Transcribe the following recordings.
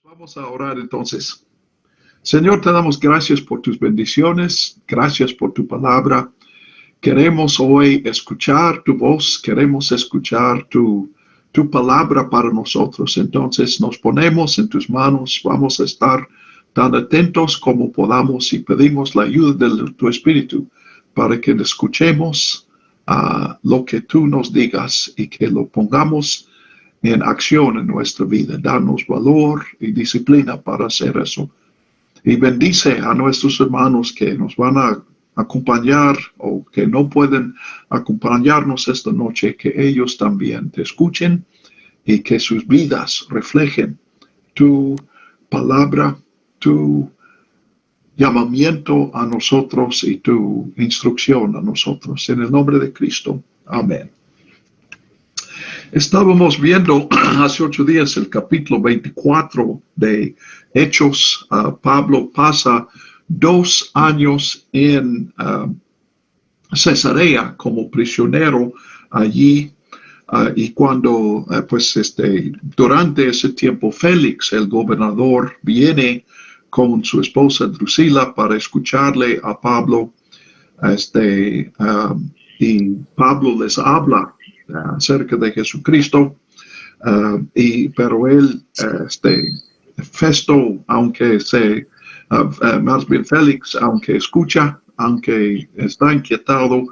Vamos a orar entonces. Señor, te damos gracias por tus bendiciones, gracias por tu palabra. Queremos hoy escuchar tu voz, queremos escuchar tu palabra para nosotros. Entonces nos ponemos en tus manos, vamos a estar tan atentos como podamos y pedimos la ayuda de tu Espíritu para que escuchemos lo que tú nos digas y que lo pongamos en acción en nuestra vida. Danos valor y disciplina para hacer eso. Y bendice a nuestros hermanos que nos van a acompañar o que no pueden acompañarnos esta noche, que ellos también te escuchen y que sus vidas reflejen tu palabra, tu llamamiento a nosotros y tu instrucción a nosotros. En el nombre de Cristo. Amén. Estábamos viendo hace 8 días el capítulo 24 de Hechos. Pablo pasa 2 años en Cesarea como prisionero allí. Y cuando, durante ese tiempo, Félix, el gobernador, viene con su esposa Drusila para escucharle a Pablo. Y Pablo les habla acerca de Jesucristo, pero él, Festo, más bien Félix, aunque escucha, aunque está inquietado,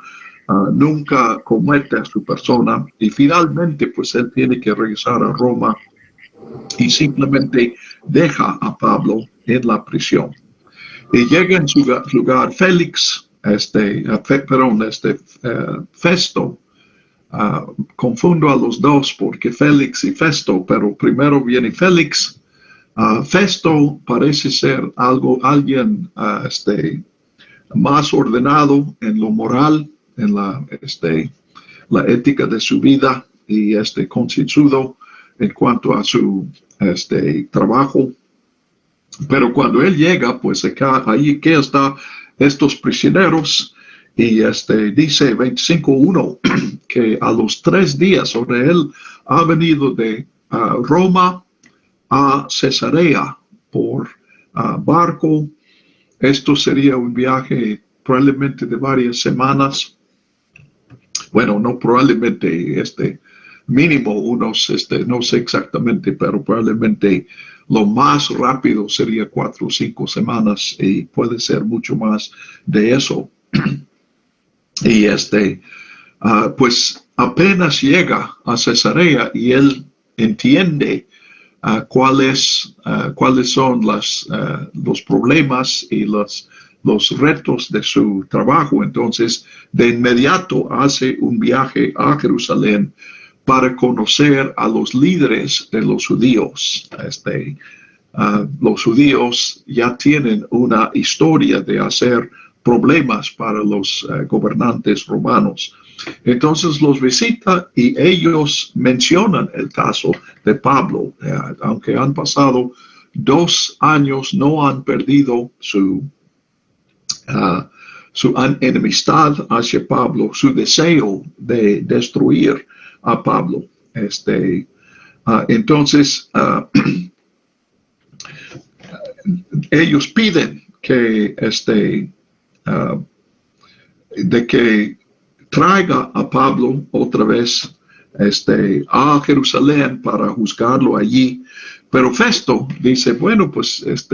nunca comete a su persona, y finalmente pues él tiene que regresar a Roma y simplemente deja a Pablo en la prisión. Y llega en su lugar Félix, Festo. Confundo a los dos porque Félix y Festo, pero primero viene Félix. Festo parece ser alguien más ordenado en lo moral, en la ética de su vida, y concienzudo en cuanto a su trabajo. Pero cuando él llega, pues acá, ahí que está estos prisioneros. Y dice 25:1 que a los 3 días sobre él ha venido de Roma a Cesarea por barco. Esto sería un viaje probablemente de varias semanas. Bueno, no probablemente, mínimo unos, no sé exactamente, pero probablemente lo más rápido sería 4 o 5 semanas, y puede ser mucho más de eso. Y pues apenas llega a Cesarea y él entiende cuáles son los problemas y los retos de su trabajo. Entonces, de inmediato hace un viaje a Jerusalén para conocer a los líderes de los judíos. Los judíos ya tienen una historia de hacer problemas para los gobernantes romanos. Entonces los visita y ellos mencionan el caso de Pablo. Aunque han pasado 2 años, no han perdido su enemistad hacia Pablo, su deseo de destruir a Pablo. Entonces ellos piden que de que traiga a Pablo otra vez a Jerusalén para juzgarlo allí. Pero Festo dice, bueno, pues es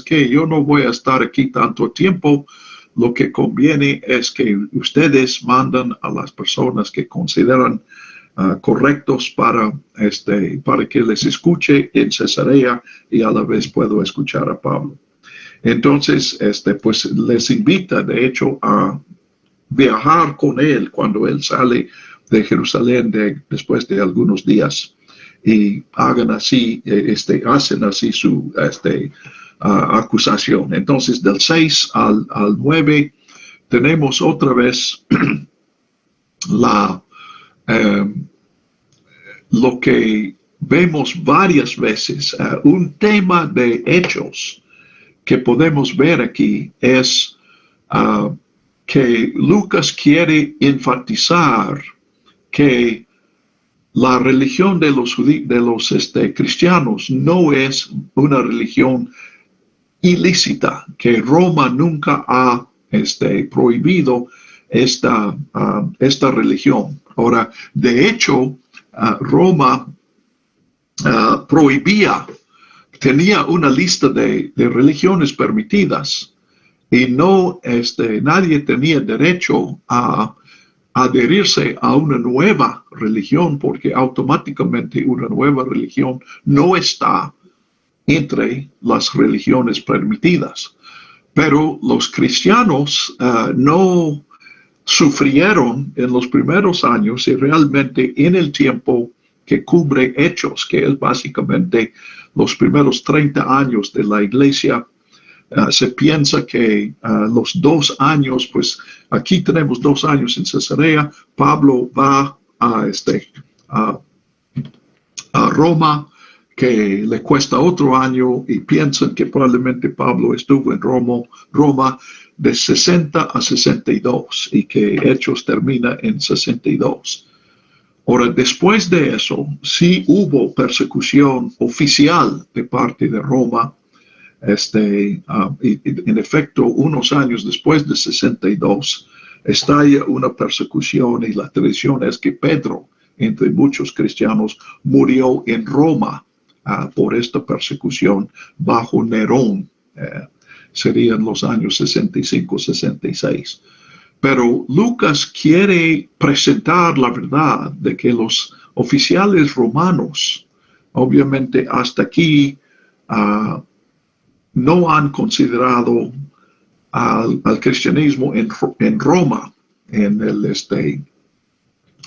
que yo no voy a estar aquí tanto tiempo. Lo que conviene es que ustedes mandan a las personas que consideran correctos para que les escuche en Cesarea, y a la vez puedo escuchar a Pablo. Entonces, pues les invita, de hecho, a viajar con él cuando él sale de Jerusalén después de algunos días, y hacen así su acusación. Entonces, del 6 al 9 tenemos otra vez lo que vemos varias veces, un tema de hechos que podemos ver aquí es que Lucas quiere enfatizar que la religión de los cristianos no es una religión ilícita, que Roma nunca ha prohibido esta religión. Ahora, de hecho, Roma prohibía, tenía una lista de religiones permitidas y no, nadie tenía derecho a adherirse a una nueva religión, porque automáticamente una nueva religión no está entre las religiones permitidas. Pero los cristianos no sufrieron en los primeros años y realmente en el tiempo que cubre Hechos, que es básicamente los primeros 30 años de la iglesia. Se piensa que los 2 años, pues aquí tenemos 2 años en Cesarea, Pablo va a Roma, que le cuesta otro año, y piensan que probablemente Pablo estuvo en Roma de 60 a 62 y que Hechos termina en 62. Ahora, después de eso, sí hubo persecución oficial de parte de Roma. Y en efecto, unos años después de 62, estalla una persecución, y la tradición es que Pedro, entre muchos cristianos, murió en Roma por esta persecución bajo Nerón. Serían los años 65-66. Pero Lucas quiere presentar la verdad de que los oficiales romanos, obviamente hasta aquí, no han considerado al cristianismo en Roma,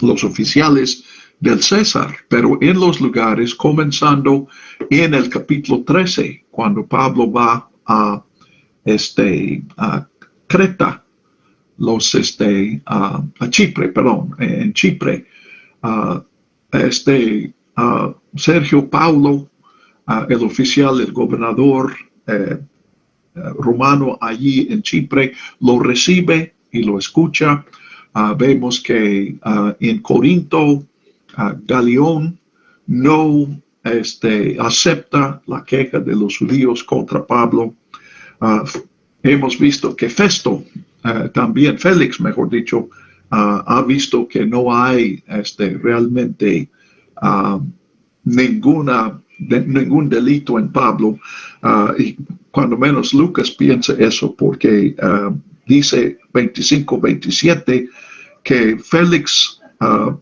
los oficiales del César, pero en los lugares, comenzando en el capítulo 13, cuando Pablo va a Creta, a Chipre, en Chipre, Sergio Paulo, el oficial, el gobernador romano allí en Chipre, lo recibe y lo escucha. Vemos que en Corinto, Galión no acepta la queja de los judíos contra Pablo. Hemos visto que Festo, también Félix, mejor dicho, ha visto que no hay realmente ningún delito en Pablo, y cuando menos Lucas piensa eso, porque dice 25-27 que Félix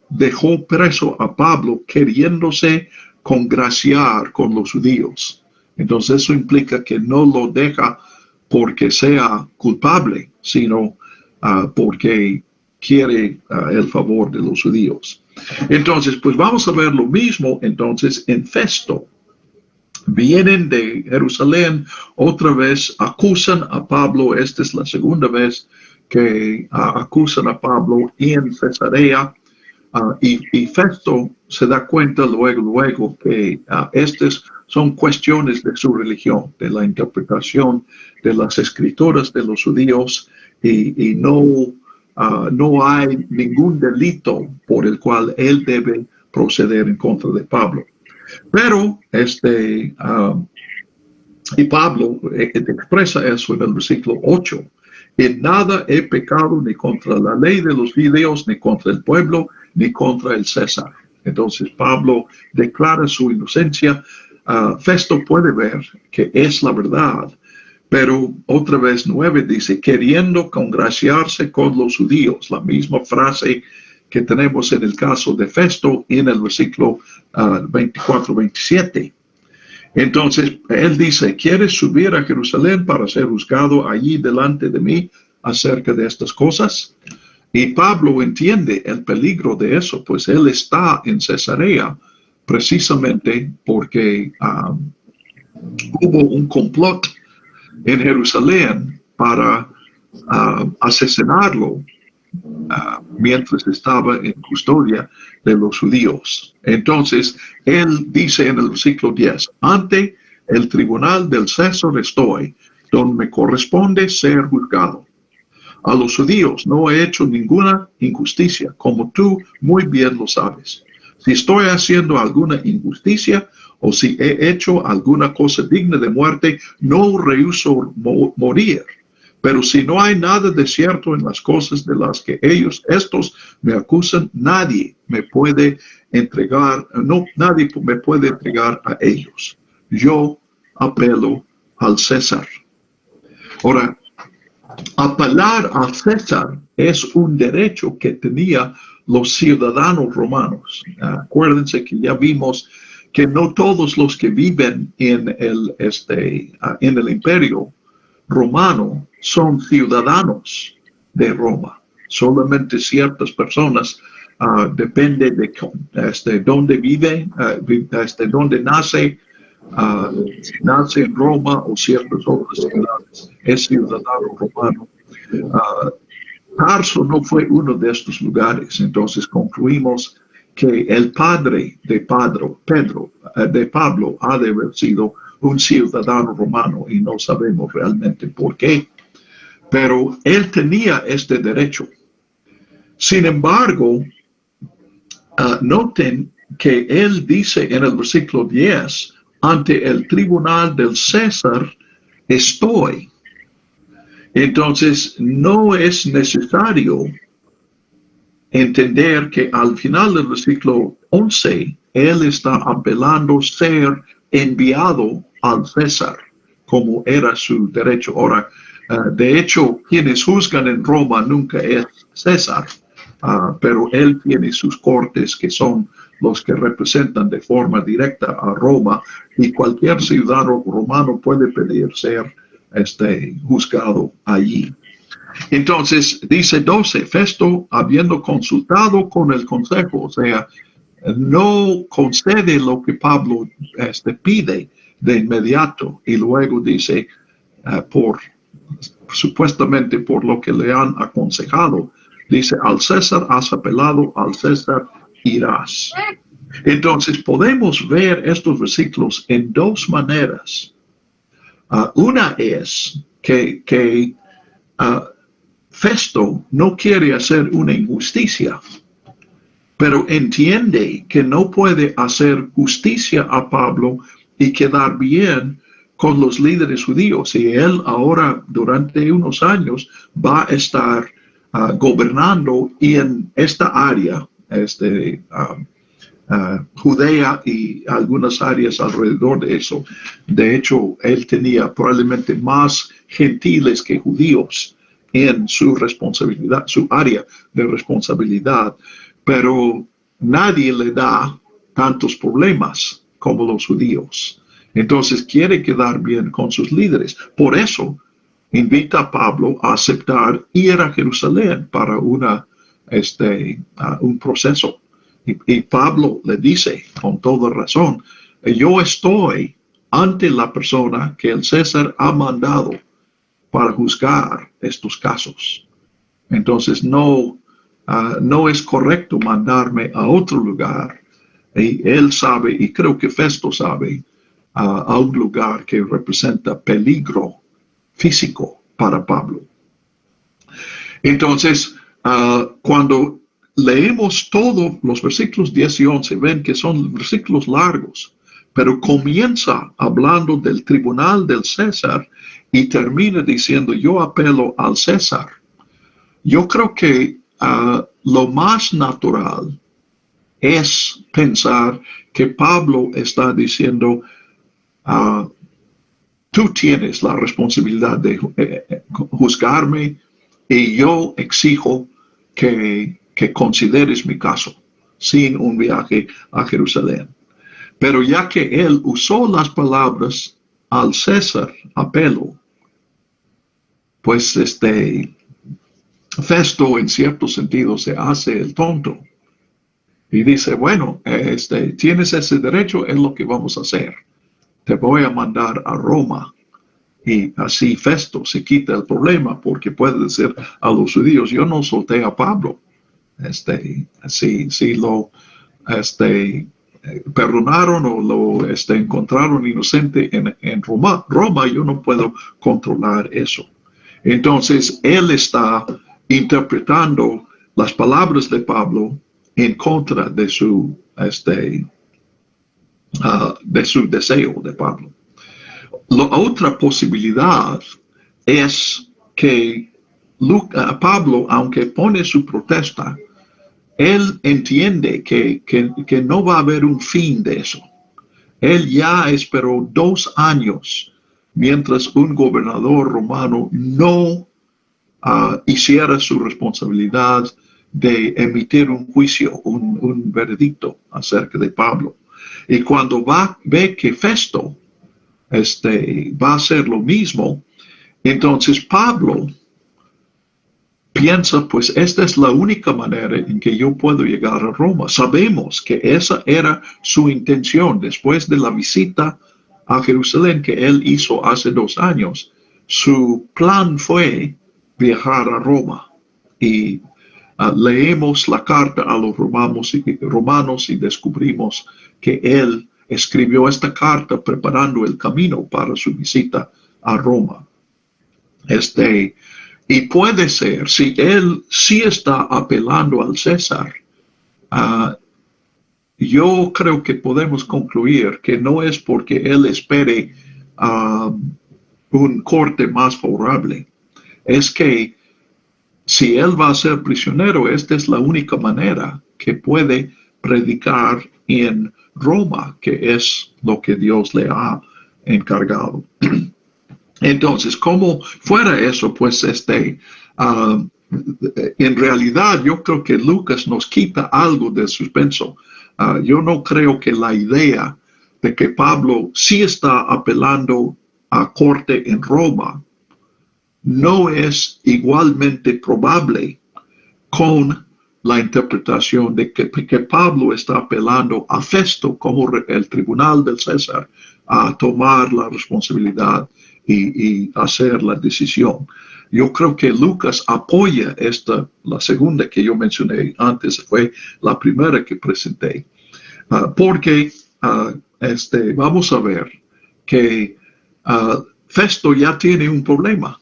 dejó preso a Pablo queriéndose congraciar con los judíos. Entonces eso implica que no lo deja porque sea culpable, sino porque quiere el favor de los judíos. Entonces, pues vamos a ver lo mismo entonces en Festo. Vienen de Jerusalén, otra vez acusan a Pablo. Esta es la segunda vez que acusan a Pablo en Cesarea, y Festo se da cuenta luego que estas son cuestiones de su religión, de la interpretación de las escrituras de los judíos, y no hay ningún delito por el cual él debe proceder en contra de Pablo. Pero y Pablo expresa eso en el versículo 8. En nada he pecado ni contra la ley de los judíos, ni contra el pueblo, ni contra el César. Entonces Pablo declara su inocencia. Festo puede ver que es la verdad, pero otra vez 9 dice, queriendo congraciarse con los judíos, la misma frase que tenemos en el caso de Festo en el versículo 24-27. Entonces, él dice, ¿quieres subir a Jerusalén para ser juzgado allí delante de mí acerca de estas cosas? Y Pablo entiende el peligro de eso, pues él está en Cesarea precisamente porque hubo un complot en Jerusalén para asesinarlo mientras estaba en custodia de los judíos. Entonces, él dice en el versículo 10, ante el tribunal del César estoy, donde me corresponde ser juzgado. A los judíos no he hecho ninguna injusticia, como tú muy bien lo sabes. Si estoy haciendo alguna injusticia o si he hecho alguna cosa digna de muerte, no rehúso morir. Pero si no hay nada de cierto en las cosas de las que estos me acusan, nadie me puede entregar a ellos. Yo apelo al César. Ahora, apelar al César es un derecho que tenían los ciudadanos romanos. Acuérdense que ya vimos que no todos los que viven en el imperio romano son ciudadanos de Roma. Solamente ciertas personas, depende de dónde vive, dónde nace, si nace en Roma o ciertas otras ciudades, es ciudadano romano. Tarso no fue uno de estos lugares, entonces concluimos que el padre de Pablo ha de haber sido un ciudadano romano y no sabemos realmente por qué, pero él tenía este derecho. Sin embargo, noten que él dice en el versículo 10, ante el tribunal del César estoy. Entonces, no es necesario entender que al final del versículo 11, él está apelando ser enviado al César, como era su derecho. Ahora, de hecho, quienes juzgan en Roma nunca es César, pero él tiene sus cortes que son los que representan de forma directa a Roma, y cualquier ciudadano romano puede pedir ser juzgado allí. Entonces, dice 12, Festo, habiendo consultado con el consejo, o sea, no concede lo que Pablo pide de inmediato, y luego dice, supuestamente por lo que le han aconsejado, dice, al César has apelado, al César irás. Entonces, podemos ver estos versículos en dos maneras. Una es que Festo no quiere hacer una injusticia, pero entiende que no puede hacer justicia a Pablo y quedar bien con los líderes judíos. Y él ahora, durante unos años, va a estar gobernando en esta área, Judea y algunas áreas alrededor de eso. De hecho, él tenía probablemente más gentiles que judíos en su responsabilidad, su área de responsabilidad, pero nadie le da tantos problemas como los judíos. Entonces quiere quedar bien con sus líderes. Por eso invita a Pablo a aceptar ir a Jerusalén para un proceso. Y Pablo le dice con toda razón, yo estoy ante la persona que el César ha mandado para juzgar estos casos. Entonces no es correcto mandarme a otro lugar. Y él sabe, y creo que Festo sabe, a un lugar que representa peligro físico para Pablo. Entonces, cuando leemos todos los versículos 10 y 11, ven que son versículos largos, pero comienza hablando del tribunal del César y termina diciendo, yo apelo al César. Yo creo que lo más natural es pensar que Pablo está diciendo, tú tienes la responsabilidad de juzgarme y yo exijo que consideres mi caso sin un viaje a Jerusalén. Pero ya que él usó las palabras al César, apelo, pues Festo en cierto sentido se hace el tonto y dice, bueno, tienes ese derecho, es lo que vamos a hacer. Te voy a mandar a Roma. Y así Festo se quita el problema porque puede decir a los judíos, yo no solté a Pablo. perdonaron o lo encontraron inocente en Roma. Yo no puedo controlar eso. Entonces, él está interpretando las palabras de Pablo en contra de su deseo de Pablo. La otra posibilidad es que Pablo, aunque pone su protesta, él entiende que no va a haber un fin de eso. Él ya esperó 2 años mientras un gobernador romano no hiciera su responsabilidad de emitir un juicio, un veredicto acerca de Pablo. Y cuando ve que Festo va a hacer lo mismo, entonces Pablo piensa, pues esta es la única manera en que yo puedo llegar a Roma. Sabemos que esa era su intención después de la visita a Jerusalén que él hizo hace 2 años. Su plan fue viajar a Roma y leemos la carta a los romanos y descubrimos que él escribió esta carta preparando el camino para su visita a Roma. Y puede ser, si él sí está apelando al César, yo creo que podemos concluir que no es porque él espere un corte más favorable. Es que si él va a ser prisionero, esta es la única manera que puede predicar en Roma, que es lo que Dios le ha encargado. Entonces, como fuera eso, pues en realidad yo creo que Lucas nos quita algo del suspenso. Yo no creo que la idea de que Pablo sí está apelando a corte en Roma no es igualmente probable con la interpretación de que Pablo está apelando a Festo como el tribunal del César a tomar la responsabilidad y hacer la decisión. Yo creo que Lucas apoya la segunda que yo mencioné antes, fue la primera que presenté, porque vamos a ver que Festo ya tiene un problema,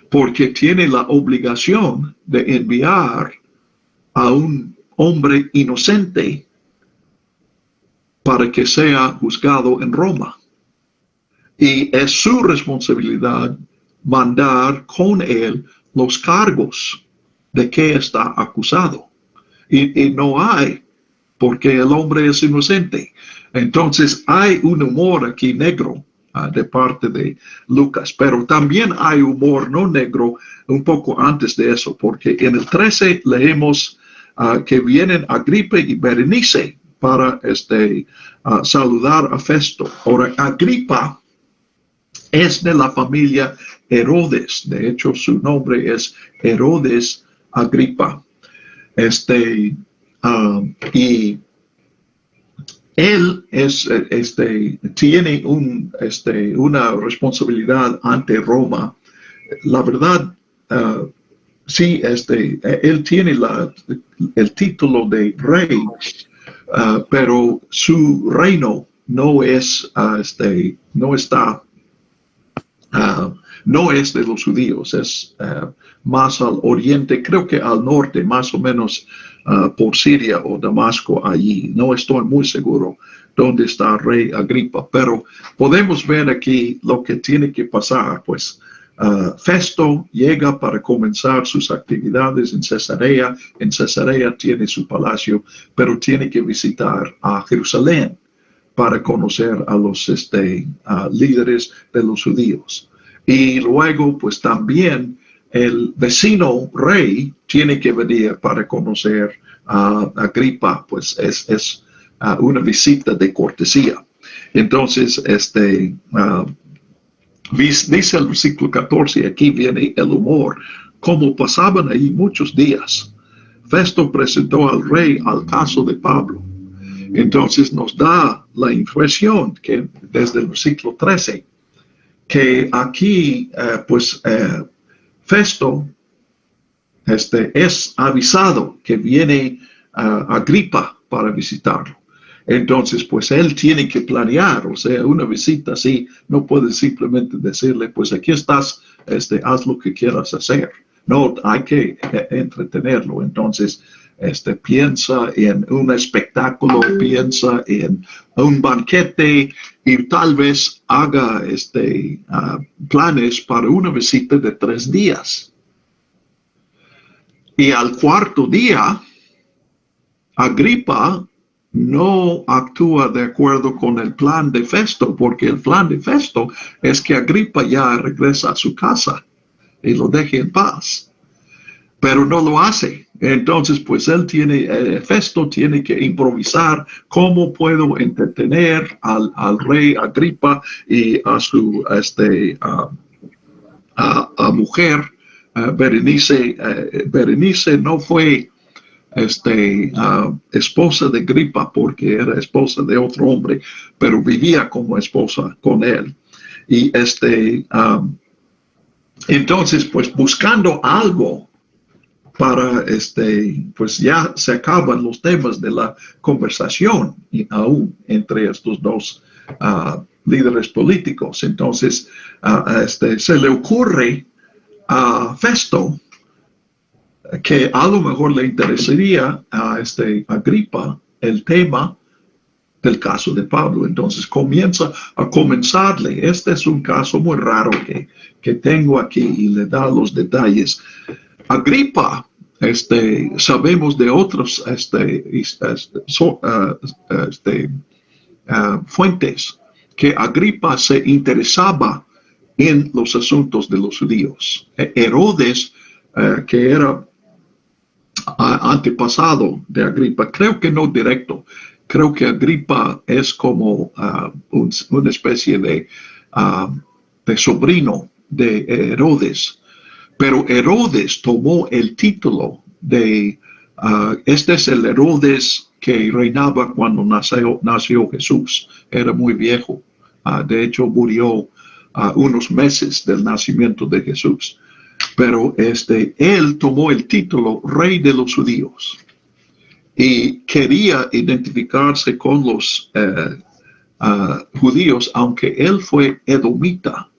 porque tiene la obligación de enviar a un hombre inocente para que sea juzgado en Roma. Y es su responsabilidad mandar con él los cargos de que está acusado. Y no hay, porque el hombre es inocente. Entonces hay un humor aquí negro de parte de Lucas, pero también hay humor no negro un poco antes de eso, porque en el 13 leemos que vienen Agripa y Berenice para saludar a Festo. Ahora, Agripa es de la familia Herodes. De hecho, su nombre es Herodes Agripa. Y él tiene una responsabilidad ante Roma. La verdad, sí, él tiene el título de rey, pero su reino no es, no es de los judíos, es más al oriente, creo que al norte, más o menos por Siria o Damasco allí. No estoy muy seguro dónde está el rey Agripa, pero podemos ver aquí lo que tiene que pasar, pues. Festo llega para comenzar sus actividades en Cesarea. En Cesarea tiene su palacio, pero tiene que visitar a Jerusalén para conocer a los líderes de los judíos. Y luego, pues también el vecino rey tiene que venir para conocer a Agripa, pues es una visita de cortesía. Entonces, dice el versículo 14, aquí viene el humor. Como pasaban ahí muchos días, Festo presentó al rey al caso de Pablo. Entonces nos da la impresión que desde el versículo 13, que aquí Festo es avisado que viene Agripa para visitarlo. Entonces, pues él tiene que planear, o sea, una visita así, no puede simplemente decirle, pues aquí estás, haz lo que quieras hacer. No, hay que entretenerlo. Entonces, piensa en un espectáculo, piensa en un banquete y tal vez haga planes para una visita de 3 días. Y al cuarto día, Agripa no actúa de acuerdo con el plan de Festo, porque el plan de Festo es que Agripa ya regresa a su casa y lo deje en paz, pero no lo hace. Entonces, pues Festo tiene que improvisar cómo puedo entretener al rey Agripa y a su mujer, Berenice. Berenice no fue esposa de Agripa porque era esposa de otro hombre, pero vivía como esposa con él. Y entonces, pues buscando algo para pues ya se acaban los temas de la conversación y aún entre estos dos líderes políticos. Entonces, se le ocurre a Festo que a lo mejor le interesaría a Agripa el tema del caso de Pablo. Entonces comienza a comenzarle. Este es un caso muy raro que tengo aquí y le da los detalles. Agripa, sabemos de otros fuentes que Agripa se interesaba en los asuntos de los judíos. Herodes, que era antepasado de Agripa, creo que no directo, creo que Agripa es como una especie de sobrino de Herodes, pero Herodes tomó el título de, este es el Herodes que reinaba cuando nació Jesús, era muy viejo, de hecho murió unos meses del nacimiento de Jesús. Pero él tomó el título Rey de los Judíos y quería identificarse con los judíos, aunque él fue edomita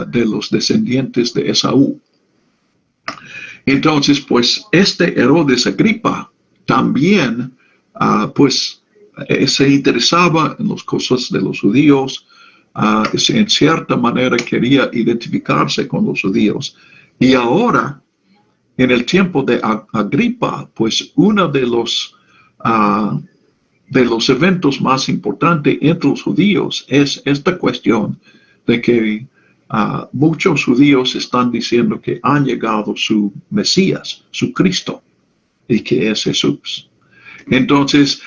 de los descendientes de Esaú. Entonces, pues Herodes Agripa también pues se interesaba en las cosas de los judíos. En cierta manera quería identificarse con los judíos. Y ahora, en el tiempo de Agripa, pues uno de los eventos más importantes entre los judíos es esta cuestión de que muchos judíos están diciendo que han llegado su Mesías, su Cristo, y que es Jesús. Entonces,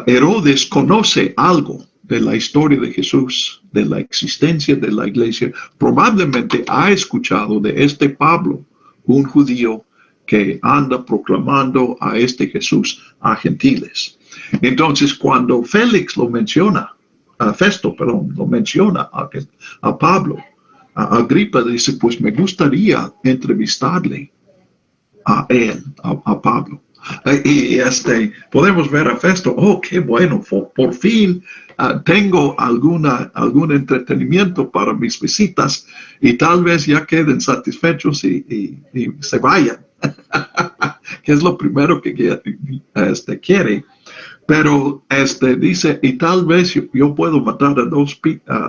Herodes conoce algo de la historia de Jesús, de la existencia de la iglesia. Probablemente ha escuchado de Pablo, un judío que anda proclamando a Jesús a gentiles. Entonces, cuando Félix lo menciona, Festo, perdón, lo menciona a Pablo, Agripa dice, pues me gustaría entrevistarle a él, a Pablo. Y podemos ver a Festo, oh, qué bueno, por fin tengo algún entretenimiento para mis visitas y tal vez ya queden satisfechos y se vayan, que es lo primero que quiere. Pero dice, y tal vez yo puedo matar a 2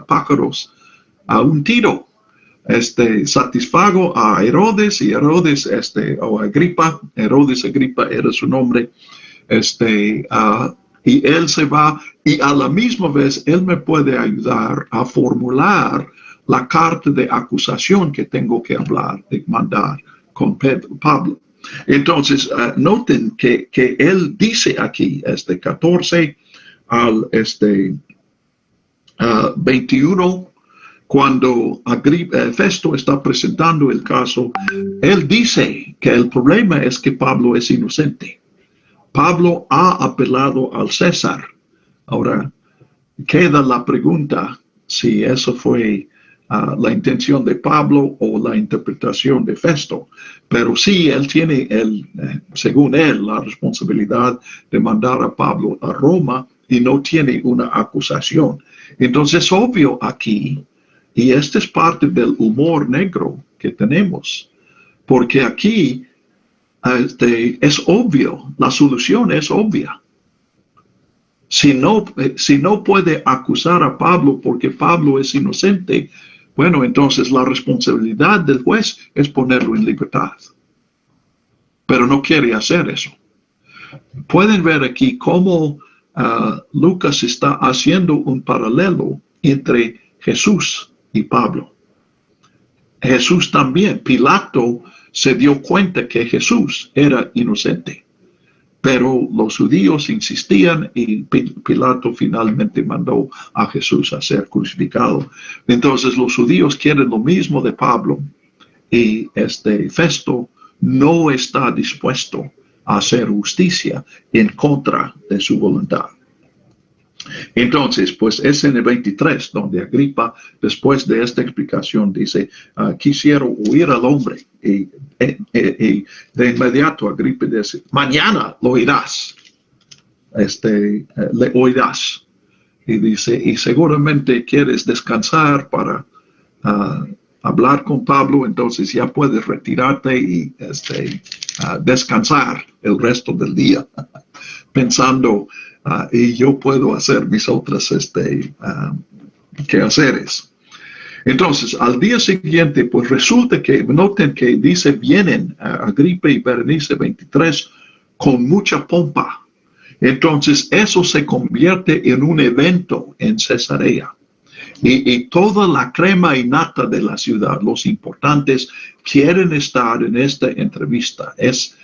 pájaros a un tiro. Satisfago a Herodes y Herodes, o Agripa, Herodes Agripa era su nombre, y él se va y a la misma vez él me puede ayudar a formular la carta de acusación que tengo que mandar con Pablo. Entonces, noten que él dice aquí, 14 al 21, cuando Festo está presentando el caso, él dice que el problema es que Pablo es inocente. Pablo ha apelado al César. Ahora, queda la pregunta si eso fue la intención de Pablo o la interpretación de Festo. Pero sí, él tiene, según él, la responsabilidad de mandar a Pablo a Roma y no tiene una acusación. Entonces, obvio aquí, y este es parte del humor negro que tenemos, porque aquí es obvio, la solución es obvia. Si no puede acusar a Pablo porque Pablo es inocente, bueno, entonces la responsabilidad del juez es ponerlo en libertad. Pero no quiere hacer eso. Pueden ver aquí cómo Lucas está haciendo un paralelo entre Jesús y Pablo. Jesús también, Pilato se dio cuenta que Jesús era inocente, pero los judíos insistían y Pilato finalmente mandó a Jesús a ser crucificado. Entonces los judíos quieren lo mismo de Pablo y Festo no está dispuesto a hacer justicia en contra de su voluntad. Entonces, pues es en el 23 donde Agripa, después de esta explicación, dice, quisiera oír al hombre. Y de inmediato Agripa dice, mañana lo oirás. Le oirás. Y dice, y seguramente quieres descansar para hablar con Pablo, entonces ya puedes retirarte y descansar el resto del día, pensando, y yo puedo hacer mis otras quehaceres. Entonces, al día siguiente, pues resulta que, noten que dice, vienen Agripa y Berenice 23 con mucha pompa. Entonces, eso se convierte en un evento en Cesarea. Y toda la crema y nata de la ciudad, los importantes, quieren estar en esta entrevista. Es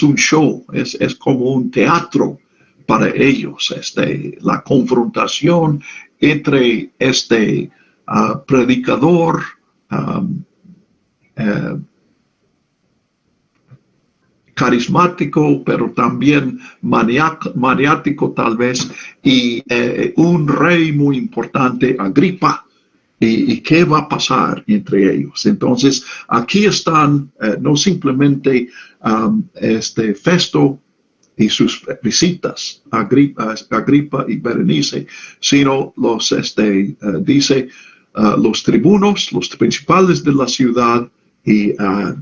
un show, es como un teatro para ellos. La confrontación entre predicador, carismático, pero también maniático tal vez, y un rey muy importante, Agripa, y qué va a pasar entre ellos. Entonces, aquí están no simplemente Festo y sus visitas, Agripa y Berenice, sino los, los tribunos, los principales de la ciudad, y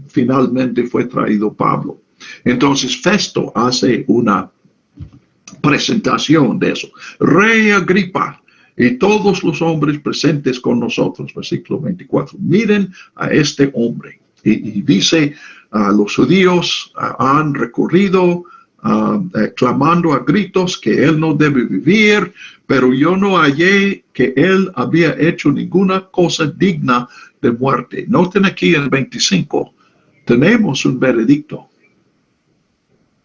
finalmente fue traído Pablo. Entonces Festo hace una presentación de eso. Rey Agripa y todos los hombres presentes con nosotros, versículo 24, miren a este hombre. Y dice, los judíos han recurrido clamando a gritos que él no debe vivir, pero yo no hallé que él había hecho ninguna cosa digna de muerte. Noten aquí en el 25, tenemos un veredicto.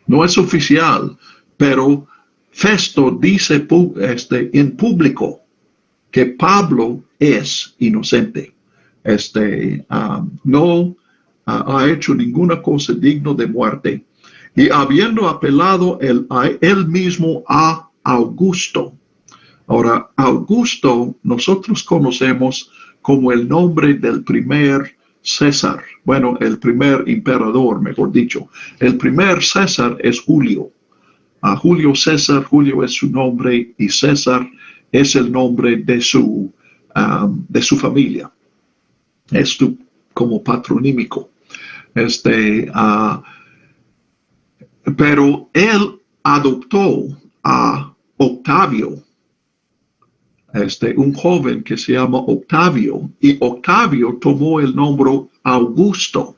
No es oficial, pero Festo dice en público que Pablo es inocente. No ha hecho ninguna cosa digna de muerte. Y habiendo apelado él mismo a Augusto. Ahora, Augusto nosotros conocemos como el nombre del primer César, bueno, el primer emperador, mejor dicho. El primer César es Julio. Julio César, Julio es su nombre y César es el nombre de su familia. Es como patronímico. Pero él adoptó a Octavio, un joven que se llama Octavio, y Octavio tomó el nombre Augusto.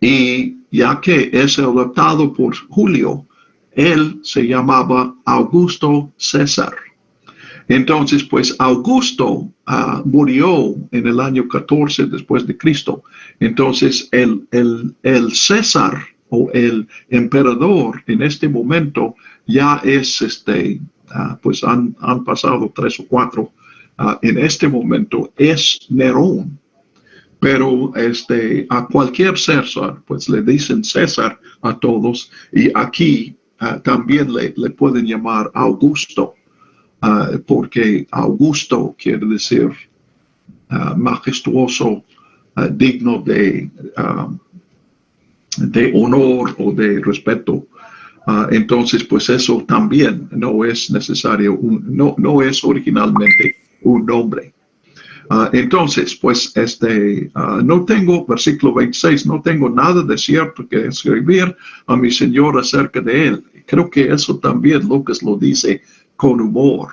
Y ya que es adoptado por Julio, él se llamaba Augusto César. Entonces, pues Augusto murió en el año 14 después de Cristo. Entonces, el César o el emperador en este momento ya es pues han pasado 3 o 4. En este momento es Nerón, pero a cualquier César, pues le dicen César a todos, y aquí también le pueden llamar Augusto, porque Augusto quiere decir majestuoso, digno de honor o de respeto. Entonces, pues eso también no es necesario, no es originalmente un nombre. Entonces, pues no tengo, versículo 26, no tengo nada de cierto que escribir a mi Señor acerca de él. Creo que eso también Lucas lo dice con humor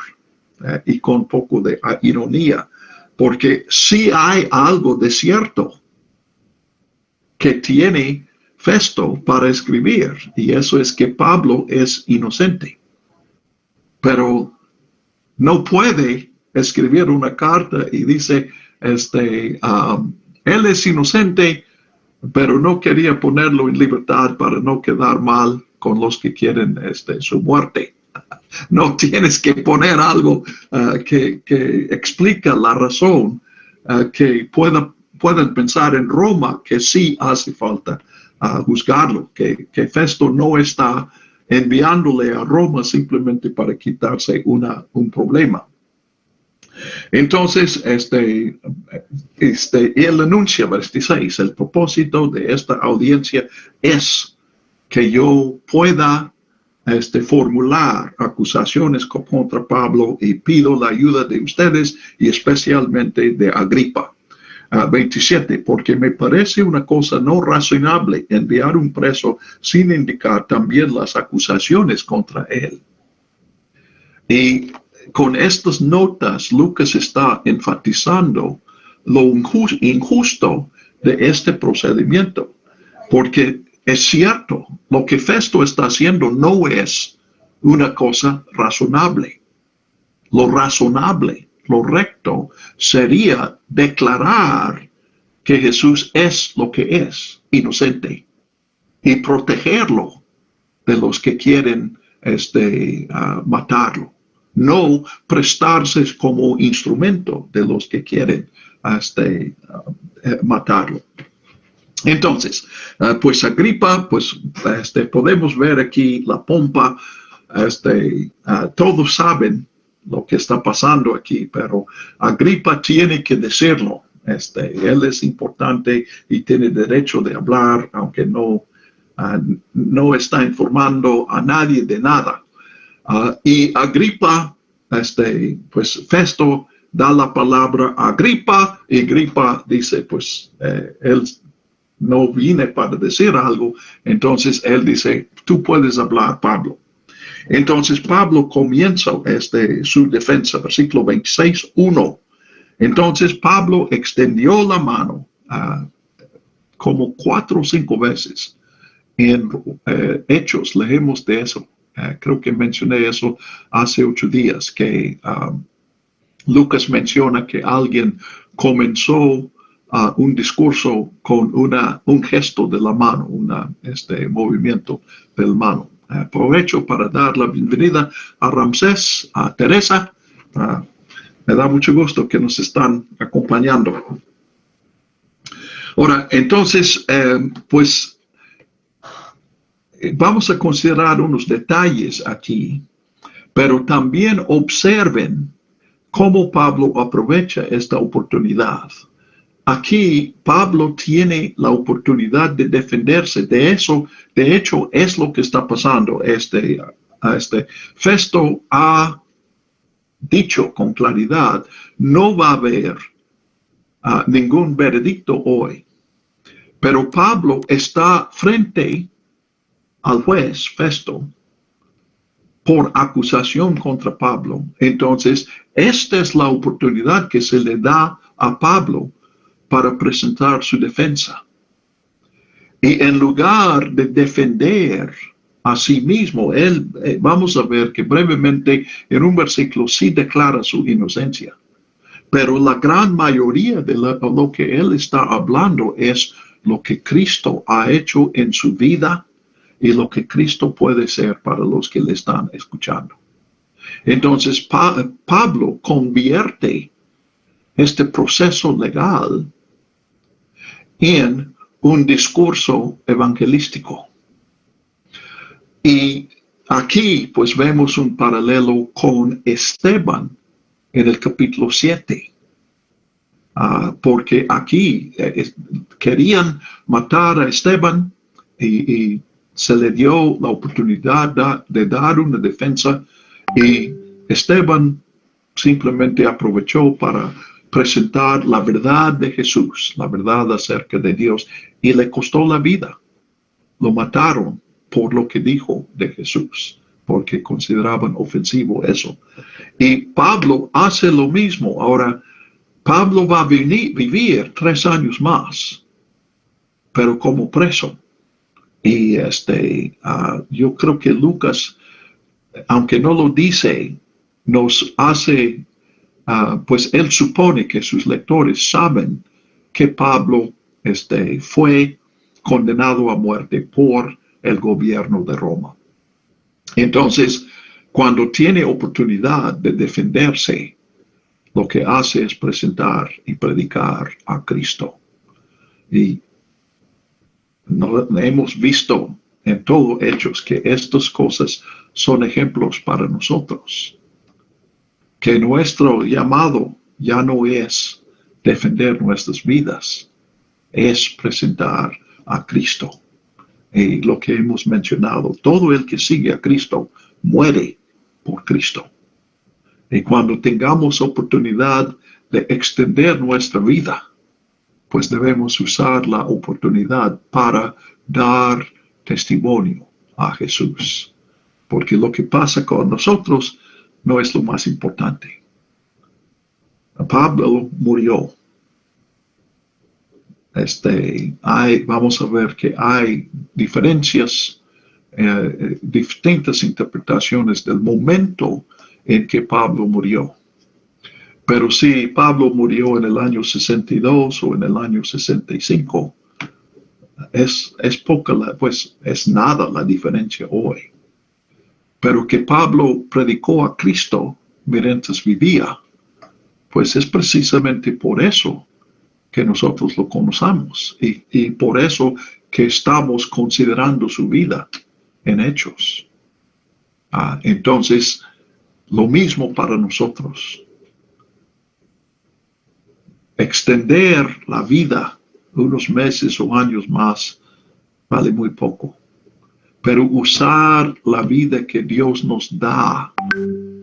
y con poco de ironía, porque sí hay algo de cierto que tiene Festo para escribir, y eso es que Pablo es inocente, pero no puede escribir una carta y dice, él es inocente, pero no quería ponerlo en libertad para no quedar mal con los que quieren su muerte. No tienes que poner algo que explica la razón que puedan pensar en Roma que sí hace falta juzgarlo, que Festo no está enviándole a Roma simplemente para quitarse un problema. Entonces, él anuncia, versículo 26, el propósito de esta audiencia es que yo pueda formular acusaciones contra Pablo y pido la ayuda de ustedes y especialmente de Agripa. 27, porque me parece una cosa no razonable enviar un preso sin indicar también las acusaciones contra él. Y con estas notas, Lucas está enfatizando lo injusto de este procedimiento, porque es cierto, lo que Festo está haciendo no es una cosa razonable. Lo razonable, lo recto, sería declarar que Jesús es lo que es, inocente, y protegerlo de los que quieren matarlo. No prestarse como instrumento de los que quieren matarlo. Entonces, pues Agripa, pues podemos ver aquí la pompa, todos saben lo que está pasando aquí, pero Agripa tiene que decirlo. Él es importante y tiene derecho de hablar, aunque no está informando a nadie de nada. Y Agripa, pues Festo da la palabra a Agripa y Agripa dice, pues él no vine para decir algo, entonces él dice, tú puedes hablar, Pablo. Entonces Pablo comienza su defensa, versículo 26, 1. Entonces Pablo extendió la mano como 4 o 5 veces. En Hechos leemos de eso. Creo que mencioné eso hace 8 días, que Lucas menciona que alguien comenzó un discurso con un gesto de la mano, movimiento de la mano. Aprovecho para dar la bienvenida a Ramsés, a Teresa. Me da mucho gusto que nos están acompañando. Ahora, entonces, pues vamos a considerar unos detalles aquí, pero también observen cómo Pablo aprovecha esta oportunidad. Aquí Pablo tiene la oportunidad de defenderse de eso. De hecho, es lo que está pasando. Festo ha dicho con claridad, no va a haber ningún veredicto hoy. Pero Pablo está frente al juez Festo por acusación contra Pablo. Entonces, esta es la oportunidad que se le da a Pablo para presentar su defensa. Y en lugar de defender a sí mismo, él, vamos a ver que brevemente en un versículo sí declara su inocencia. Pero la gran mayoría de lo que él está hablando es lo que Cristo ha hecho en su vida y lo que Cristo puede ser para los que le están escuchando. Entonces, Pablo convierte este proceso legal en un discurso evangelístico. Y aquí pues vemos un paralelo con Esteban en el capítulo 7. Porque aquí querían matar a Esteban y se le dio la oportunidad de dar una defensa y Esteban simplemente aprovechó para presentar la verdad de Jesús, la verdad acerca de Dios, y le costó la vida. Lo mataron por lo que dijo de Jesús, porque consideraban ofensivo eso. Y Pablo hace lo mismo. Ahora, Pablo va a vivir 3 años más, pero como preso. Y yo creo que Lucas, aunque no lo dice, nos hace, pues él supone que sus lectores saben que Pablo fue condenado a muerte por el gobierno de Roma. Entonces, cuando tiene oportunidad de defenderse, lo que hace es presentar y predicar a Cristo. Y hemos visto en todo Hechos que estas cosas son ejemplos para nosotros. Que nuestro llamado ya no es defender nuestras vidas, es presentar a Cristo. Y lo que hemos mencionado, todo el que sigue a Cristo muere por Cristo. Y cuando tengamos oportunidad de extender nuestra vida, pues debemos usar la oportunidad para dar testimonio a Jesús. Porque lo que pasa con nosotros no es lo más importante. Pablo murió. Vamos a ver que hay diferencias, distintas interpretaciones del momento en que Pablo murió. Pero si Pablo murió en el año 62 o en el año 65, es poca, pues es nada la diferencia hoy. Pero que Pablo predicó a Cristo mientras vivía, pues es precisamente por eso que nosotros lo conocemos y por eso que estamos considerando su vida en Hechos. Entonces, lo mismo para nosotros. Extender la vida unos meses o años más vale muy poco. Pero usar la vida que Dios nos da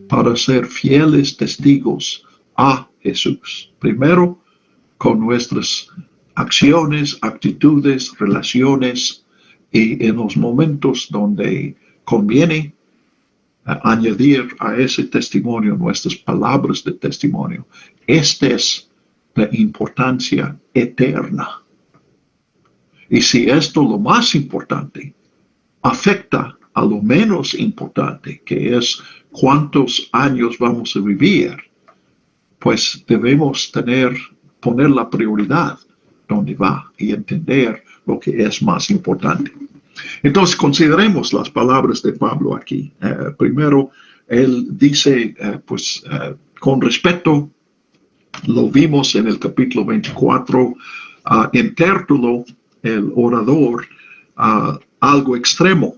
para ser fieles testigos a Jesús. Primero, con nuestras acciones, actitudes, relaciones y en los momentos donde conviene añadir a ese testimonio nuestras palabras de testimonio. Esta es la importancia eterna. Y si esto lo más importante afecta a lo menos importante, que es cuántos años vamos a vivir, pues debemos poner la prioridad donde va y entender lo que es más importante. Entonces, consideremos las palabras de Pablo aquí. Primero, él dice, con respeto, lo vimos en el capítulo 24, en Tértulo, el orador, algo extremo.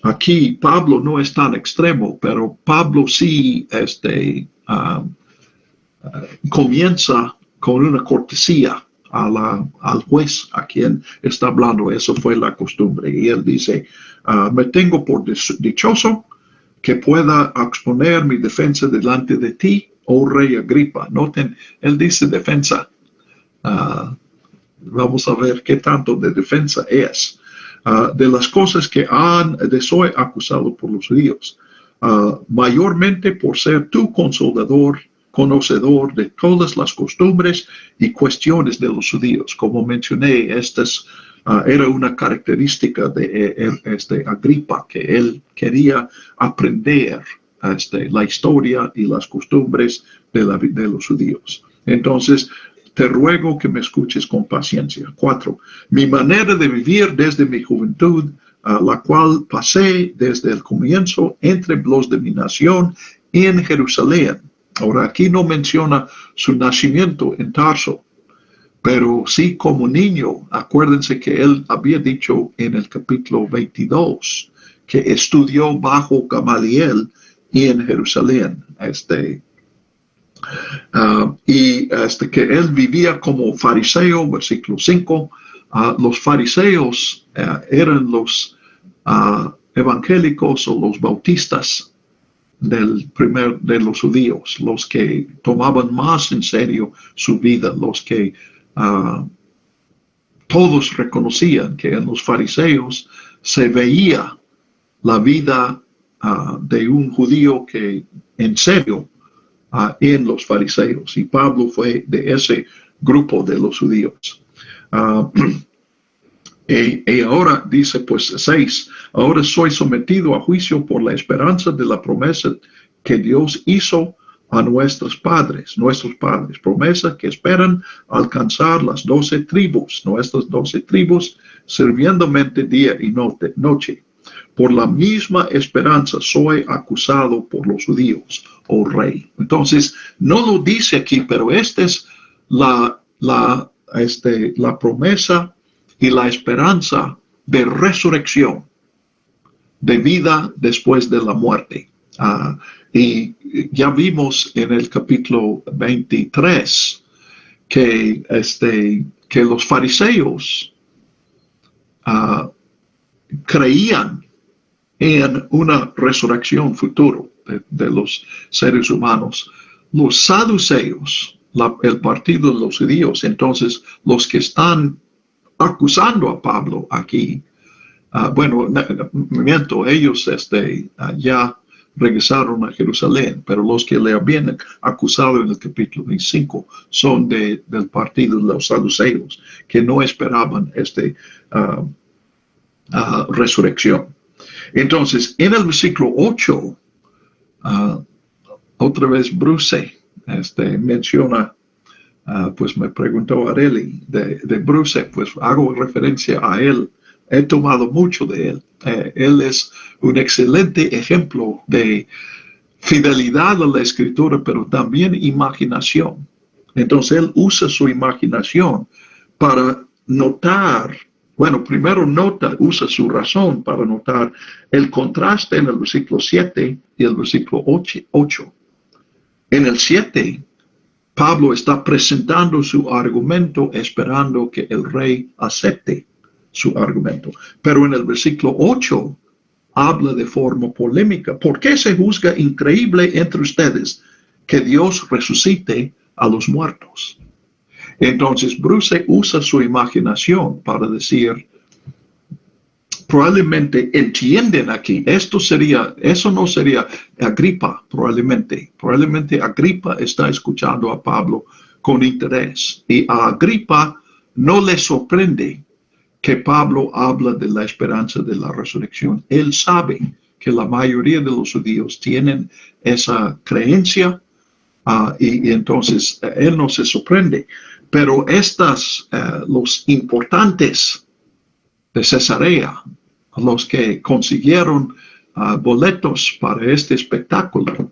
Aquí Pablo no es tan extremo, pero Pablo sí comienza con una cortesía al juez a quien está hablando. Eso fue la costumbre. Y él dice, me tengo por dichoso que pueda exponer mi defensa delante de ti, oh rey Agripa. Noten, él dice defensa. Vamos a ver qué tanto de defensa es. De las cosas que soy acusado por los judíos, mayormente por ser tu conocedor de todas las costumbres y cuestiones de los judíos. Como mencioné, era una característica de Agripa, que él quería aprender la historia y las costumbres de los judíos. Entonces, te ruego que me escuches con paciencia. 4. Mi manera de vivir desde mi juventud, la cual pasé desde el comienzo entre los de mi nación en Jerusalén. Ahora, aquí no menciona su nacimiento en Tarso, pero sí como niño. Acuérdense que él había dicho en el capítulo 22 que estudió bajo Gamaliel en Jerusalén. Que él vivía como fariseo, versículo 5, Los fariseos eran los evangélicos o los bautistas de los judíos, los que tomaban más en serio su vida, los que todos reconocían que en los fariseos se veía la vida de un judío que en serio en los fariseos, y Pablo fue de ese grupo de los judíos. Y ahora dice pues 6, ahora soy sometido a juicio por la esperanza de la promesa que Dios hizo a nuestros padres, promesa que esperan alcanzar las 12 tribus, nuestras 12 tribus, sirviéndome día y noche. Por la misma esperanza soy acusado por los judíos, oh rey. Entonces, no lo dice aquí, pero esta es la promesa y la esperanza de resurrección, de vida después de la muerte. Y ya vimos en el capítulo 23 que los fariseos creían en una resurrección futura de los seres humanos. Los saduceos, el partido de los judíos, entonces los que están acusando a Pablo aquí, ellos ya regresaron a Jerusalén, pero los que le habían acusado en el capítulo 25 son del partido de los saduceos, que no esperaban resurrección. Entonces, en el versículo 8, otra vez Bruce menciona, pues me preguntó Areli de Bruce, pues hago referencia a él. He tomado mucho de él. Él es un excelente ejemplo de fidelidad a la escritura, pero también imaginación. Entonces él usa su imaginación para notar, primero usa su razón para notar el contraste en el versículo 7 y el versículo 8. En el 7, Pablo está presentando su argumento esperando que el rey acepte su argumento. Pero en el versículo 8 habla de forma polémica. ¿Por qué se juzga increíble entre ustedes que Dios resucite a los muertos? Entonces Bruce usa su imaginación para decir, probablemente entienden aquí, eso no sería Agripa, probablemente Agripa está escuchando a Pablo con interés, y a Agripa no le sorprende que Pablo habla de la esperanza de la resurrección. Él sabe que la mayoría de los judíos tienen esa creencia, y entonces él no se sorprende. Pero los importantes de Cesarea, los que consiguieron boletos para este espectáculo,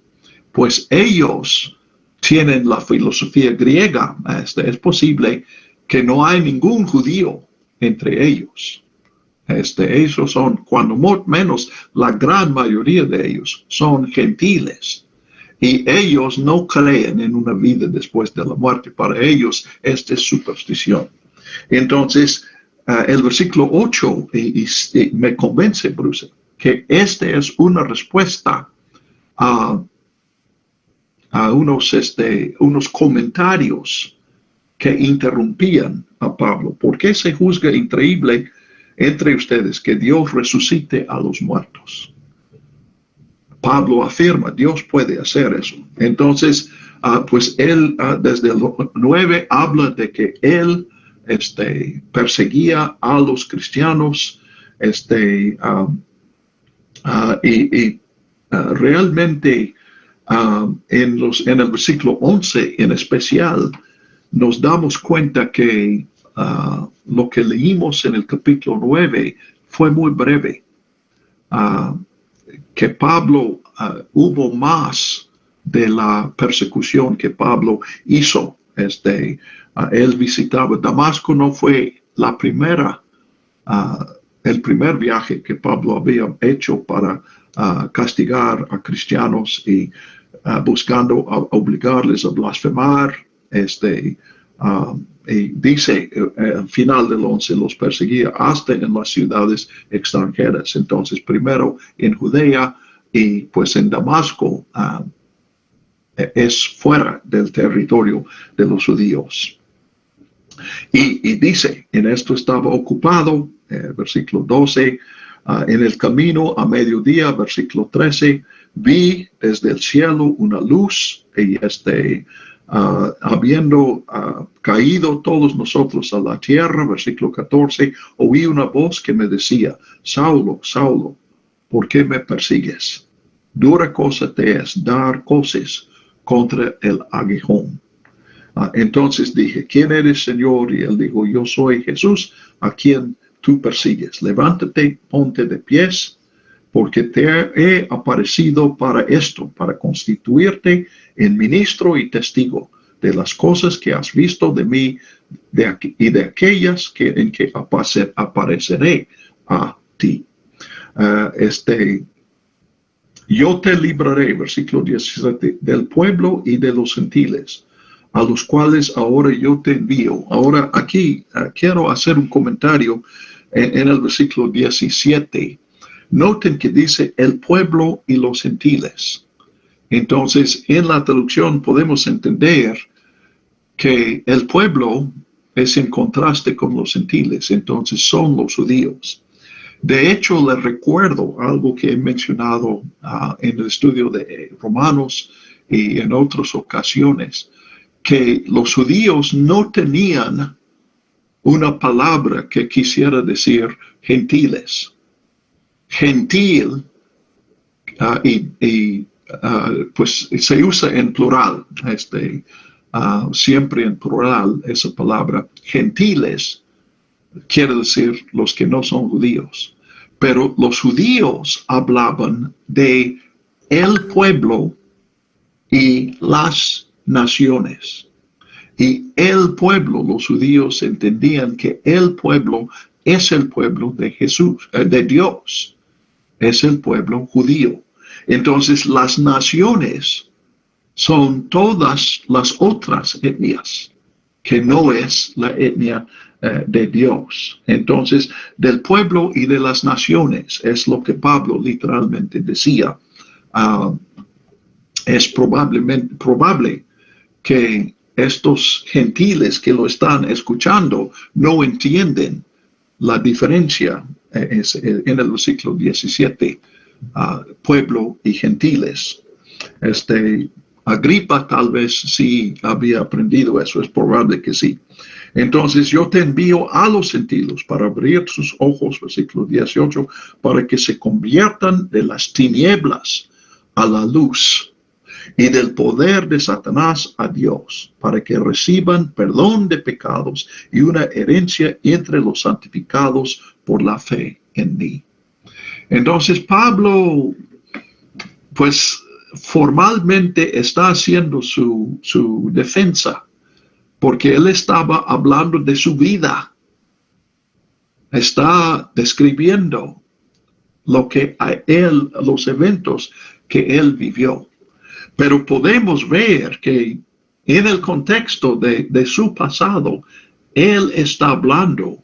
pues ellos tienen la filosofía griega. Es posible que no hay ningún judío entre ellos. Esos son, cuando menos, la gran mayoría de ellos son gentiles. Y ellos no creen en una vida después de la muerte. Para ellos, esta es superstición. Entonces, el versículo 8 y me convence, Bruce, que esta es una respuesta a unos comentarios que interrumpían a Pablo. ¿Por qué se juzga increíble entre ustedes que Dios resucite a los muertos? Pablo afirma, Dios puede hacer eso. Entonces, pues él desde el 9 habla de que él perseguía a los cristianos, realmente en el versículo 11 en especial, nos damos cuenta que lo que leímos en el capítulo 9 fue muy breve. Que Pablo hubo más de la persecución que Pablo hizo. Él visitaba Damasco, no fue el primer viaje que Pablo había hecho para castigar a cristianos y buscando obligarles a blasfemar. y dice al final del 11, los perseguía hasta en las ciudades extranjeras. Entonces, primero en Judea y pues en Damasco es fuera del territorio de los judíos. Y dice, en esto estaba ocupado, versículo 12, en el camino a mediodía, versículo 13, vi desde el cielo una luz y habiendo caído todos nosotros a la tierra, versículo 14, oí una voz que me decía, Saulo, Saulo, ¿por qué me persigues? Dura cosa te es dar coces contra el aguijón. Entonces dije, ¿quién eres, Señor? Y él dijo, yo soy Jesús, a quien tú persigues. Levántate, ponte de pies, porque te he aparecido para esto, para constituirte en ministro y testigo de las cosas que has visto de mí y de aquellas en que apareceré a ti. Yo te libraré, versículo 17, del pueblo y de los gentiles, a los cuales ahora yo te envío. Ahora aquí quiero hacer un comentario en el versículo 17. Noten que dice el pueblo y los gentiles. Entonces, en la traducción podemos entender que el pueblo es en contraste con los gentiles, entonces son los judíos. De hecho, les recuerdo algo que he mencionado en el estudio de Romanos y en otras ocasiones, que los judíos no tenían una palabra que quisiera decir gentiles. Gentil, pues se usa en plural, siempre en plural esa palabra. Gentiles quiere decir los que no son judíos. Pero los judíos hablaban de el pueblo y las naciones. Y el pueblo, los judíos entendían que el pueblo es el pueblo de Jesús, de Dios. Es el pueblo judío. Entonces las naciones son todas las otras etnias, que no es la etnia de Dios. Entonces, del pueblo y de las naciones es lo que Pablo literalmente decía. Es probable que estos gentiles que lo están escuchando no entienden la diferencia en el versículo 17, pueblo y gentiles. Agripa tal vez sí había aprendido eso, es probable que sí. Entonces yo te envío a los gentiles para abrir sus ojos, versículo 18, para que se conviertan de las tinieblas a la luz y del poder de Satanás a Dios, para que reciban perdón de pecados y una herencia entre los santificados por la fe en mí. Entonces Pablo, pues formalmente está haciendo su defensa, porque él estaba hablando de su vida. Está describiendo los eventos que él vivió. Pero podemos ver que en el contexto de su pasado, él está hablando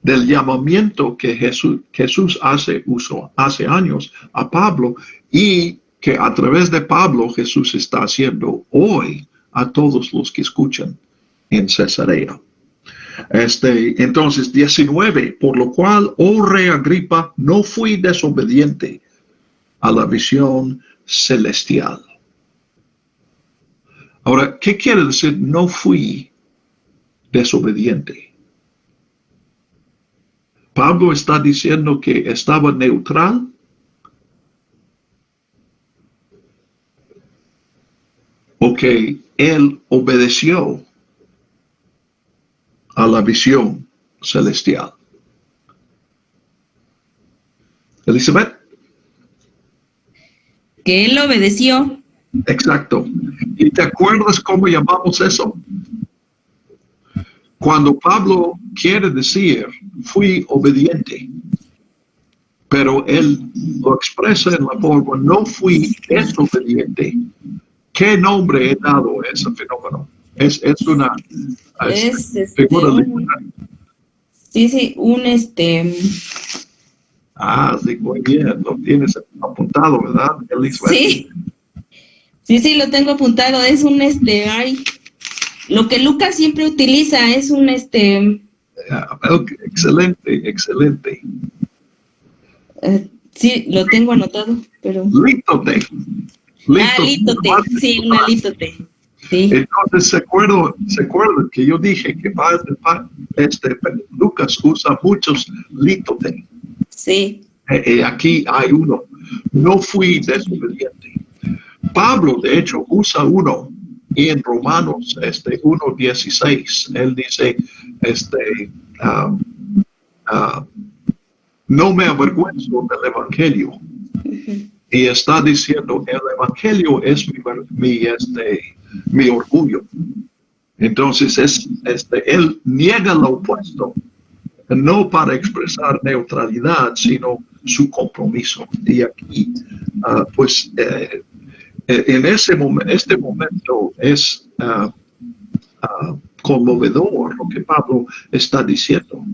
del llamamiento que Jesús hace años a Pablo, y que a través de Pablo Jesús está haciendo hoy a todos los que escuchan en Cesarea. Entonces, 19, por lo cual, oh rey Agripa, no fui desobediente a la visión celestial. Ahora, ¿qué quiere decir no fui desobediente? Pablo está diciendo que estaba neutral. O que él obedeció a la visión celestial. Elizabeth. Que él obedeció. Exacto. ¿Y te acuerdas cómo llamamos eso? Cuando Pablo quiere decir, fui obediente, pero él lo expresa en la forma, no fui desobediente. ¿Qué nombre he dado a ese fenómeno? Es una Es figura un, sí, sí, muy bien, lo tienes apuntado, ¿verdad? sí, sí, lo tengo apuntado, es un lo que Lucas siempre utiliza es un Excelente, excelente. sí, lo tengo anotado, pero Lítote. lítote, sí, una lítote. Sí, Entonces, ¿se acuerdan que yo dije que Lucas usa muchos lítote? sí. Aquí hay uno. No fui desobediente. Pablo, de hecho, usa uno. Y en Romanos 1:16, él dice, um, uh, no me avergüenzo del Evangelio. Y está diciendo, el Evangelio es mi orgullo. Entonces, él niega lo opuesto, no para expresar neutralidad, sino su compromiso. Y aquí, en este momento es conmovedor lo que Pablo está diciendo,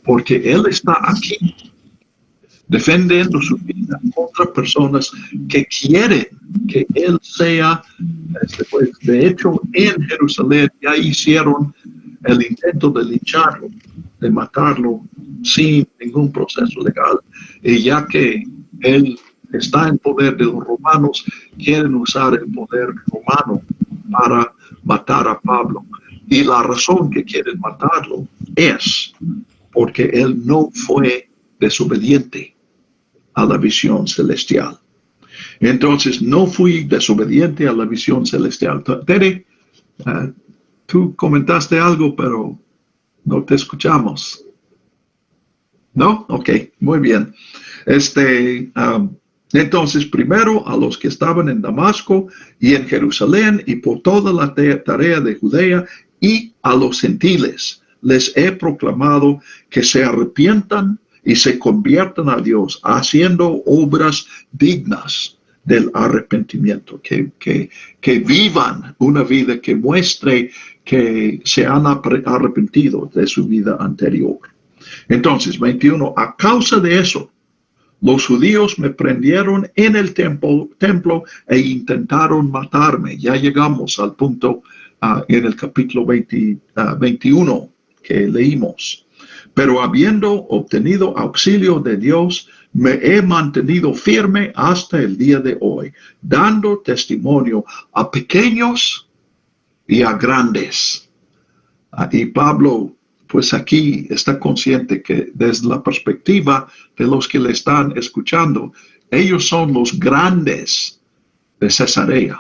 porque él está aquí defendiendo su vida contra personas que quieren que él sea, pues, de hecho, en Jerusalén ya hicieron el intento de lincharlo, de matarlo sin ningún proceso legal, y ya que él está en poder de los romanos, quieren usar el poder romano para matar a Pablo. Y la razón que quieren matarlo es porque él no fue desobediente a la visión celestial. Entonces, no fui desobediente a la visión celestial. Tere, tú comentaste algo, pero no te escuchamos. ¿No? Ok, muy bien. Entonces, primero a los que estaban en Damasco y en Jerusalén y por toda la tarea de Judea y a los gentiles les he proclamado que se arrepientan y se conviertan a Dios haciendo obras dignas del arrepentimiento, que vivan una vida que muestre que se han arrepentido de su vida anterior. Entonces, 21, a causa de eso, los judíos me prendieron en el templo e intentaron matarme. Ya llegamos al punto en el capítulo 21 que leímos. Pero habiendo obtenido auxilio de Dios, me he mantenido firme hasta el día de hoy, dando testimonio a pequeños y a grandes. Y Pablo, pues aquí está consciente que desde la perspectiva de los que le están escuchando, ellos son los grandes de Cesarea.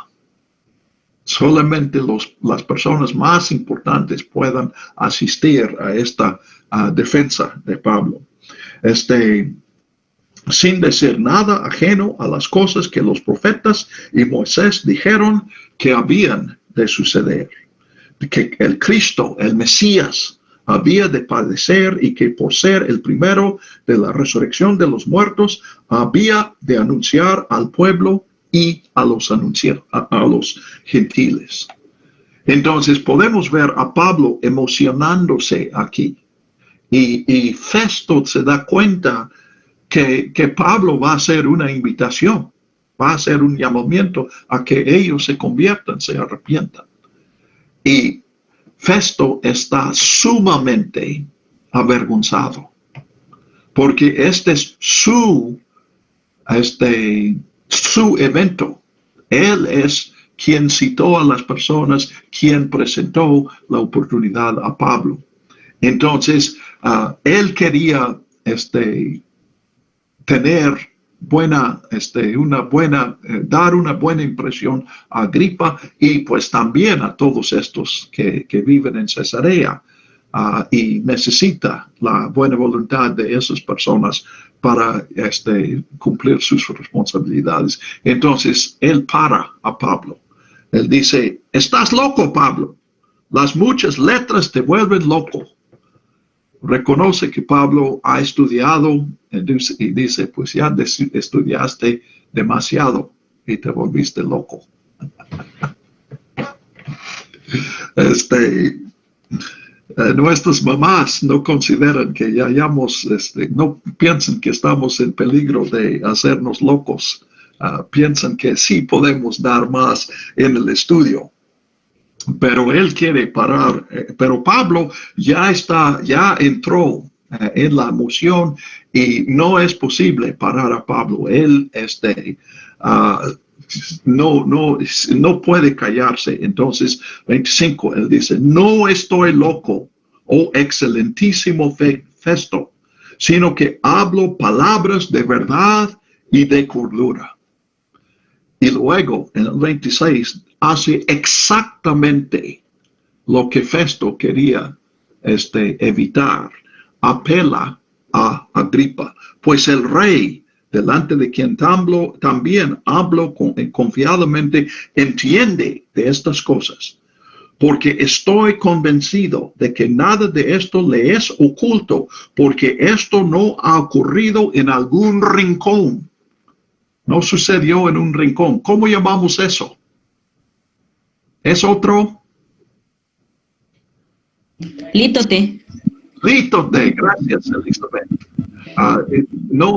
Solamente las personas más importantes puedan asistir a esta defensa de Pablo. Sin decir nada ajeno a las cosas que los profetas y Moisés dijeron que habían de suceder. Que el Cristo, el Mesías, había de padecer y que por ser el primero de la resurrección de los muertos, había de anunciar al pueblo y a los gentiles. Entonces podemos ver a Pablo emocionándose aquí. Y Festo se da cuenta que Pablo va a hacer una invitación, va a hacer un llamamiento a que ellos se conviertan, se arrepientan. Y Festo está sumamente avergonzado, porque este es su evento. Él es quien citó a las personas, quien presentó la oportunidad a Pablo. Entonces, él quería tener dar una buena impresión a Agripa y pues también a todos estos que viven en Cesarea, y necesita la buena voluntad de esas personas para cumplir sus responsabilidades. Entonces, él para a Pablo. Él dice, estás loco, Pablo. Las muchas letras te vuelven loco. Reconoce que Pablo ha estudiado y dice, pues ya estudiaste demasiado y te volviste loco. Nuestras mamás no consideran que ya hayamos, no piensan que estamos en peligro de hacernos locos. Piensan que sí podemos dar más en el estudio. Pero él quiere parar. Pero Pablo ya entró en la emoción y no es posible parar a Pablo. Él, no puede callarse. Entonces, 25, él dice, no estoy loco, oh excelentísimo Festo, sino que hablo palabras de verdad y de cordura. Y luego, en el 26, hace exactamente lo que Festo quería evitar. Apela a Agripa, pues el rey, delante de quien también hablo confiadamente, entiende de estas cosas, porque estoy convencido de que nada de esto le es oculto, porque esto no ha ocurrido en algún rincón. No sucedió en un rincón. ¿Cómo llamamos eso? ¿Es otro? Lítote. Lítote, gracias, Elizabeth. No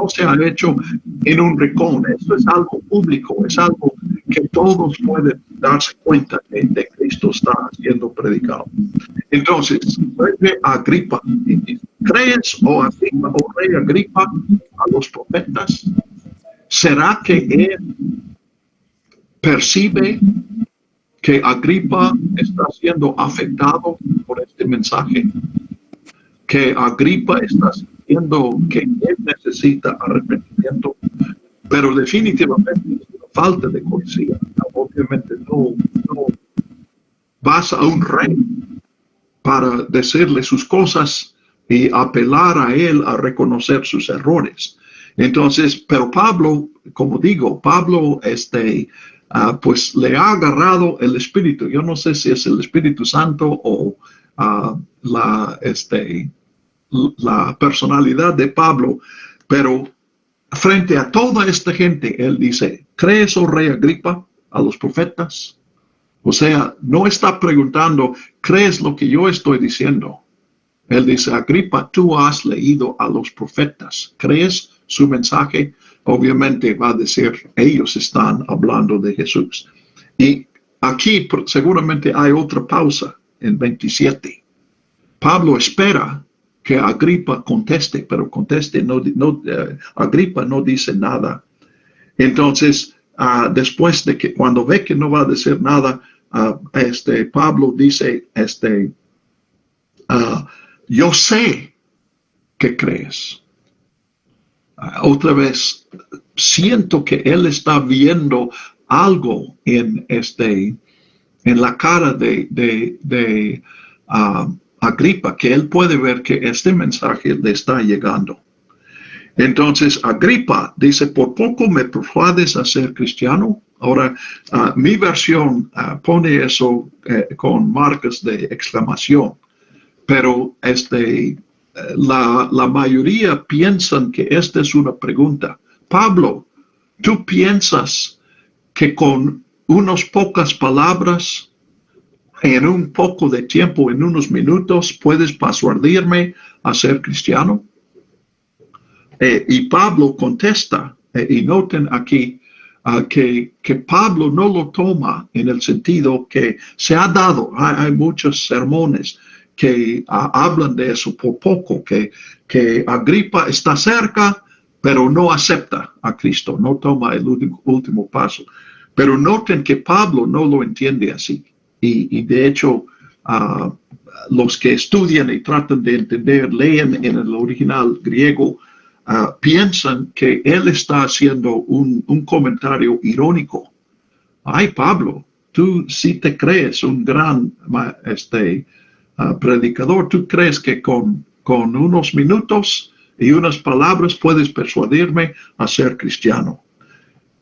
se ha hecho en un rincón. Esto es algo público, es algo que todos pueden darse cuenta de Cristo está siendo predicado. Entonces, rey Agripa, ¿crees, rey Agripa, a los profetas? ¿Será que él percibe que Agripa está siendo afectado por este mensaje? Que Agripa está sintiendo que él necesita arrepentimiento, pero definitivamente es una falta de cortesía. Obviamente no vas a un rey para decirle sus cosas y apelar a él a reconocer sus errores. Entonces, pero Pablo, como digo, Pablo, pues le ha agarrado el Espíritu. Yo no sé si es el Espíritu Santo o la personalidad de Pablo, pero frente a toda esta gente, él dice, ¿crees, oh rey Agripa, a los profetas? O sea, no está preguntando, ¿crees lo que yo estoy diciendo? Él dice, Agripa, tú has leído a los profetas, ¿crees su mensaje? Obviamente va a decir, ellos están hablando de Jesús. Y aquí seguramente hay otra pausa en 27. Pablo espera que Agripa conteste, pero Agripa no dice nada. Entonces, después de que cuando ve que no va a decir nada, Pablo dice, yo sé que crees. Otra vez, siento que él está viendo algo en la cara de Agripa, que él puede ver que este mensaje le está llegando. Entonces, Agripa dice, por poco me persuades a ser cristiano. Ahora, mi versión pone eso con marcas de exclamación, pero la mayoría piensan que esta es una pregunta. Pablo, ¿tú piensas que con unas pocas palabras, en un poco de tiempo, en unos minutos, puedes persuadirme a ser cristiano? Y Pablo contesta, y noten aquí que Pablo no lo toma en el sentido que se ha dado, hay muchos sermones que hablan de eso por poco, que Agripa está cerca, pero no acepta a Cristo, no toma el último paso. Pero noten que Pablo no lo entiende así. Y de hecho, los que estudian y tratan de entender, leen en el original griego, piensan que él está haciendo un comentario irónico. Ay, Pablo, tú sí te crees un gran predicador, tú crees que con unos minutos y unas palabras puedes persuadirme a ser cristiano.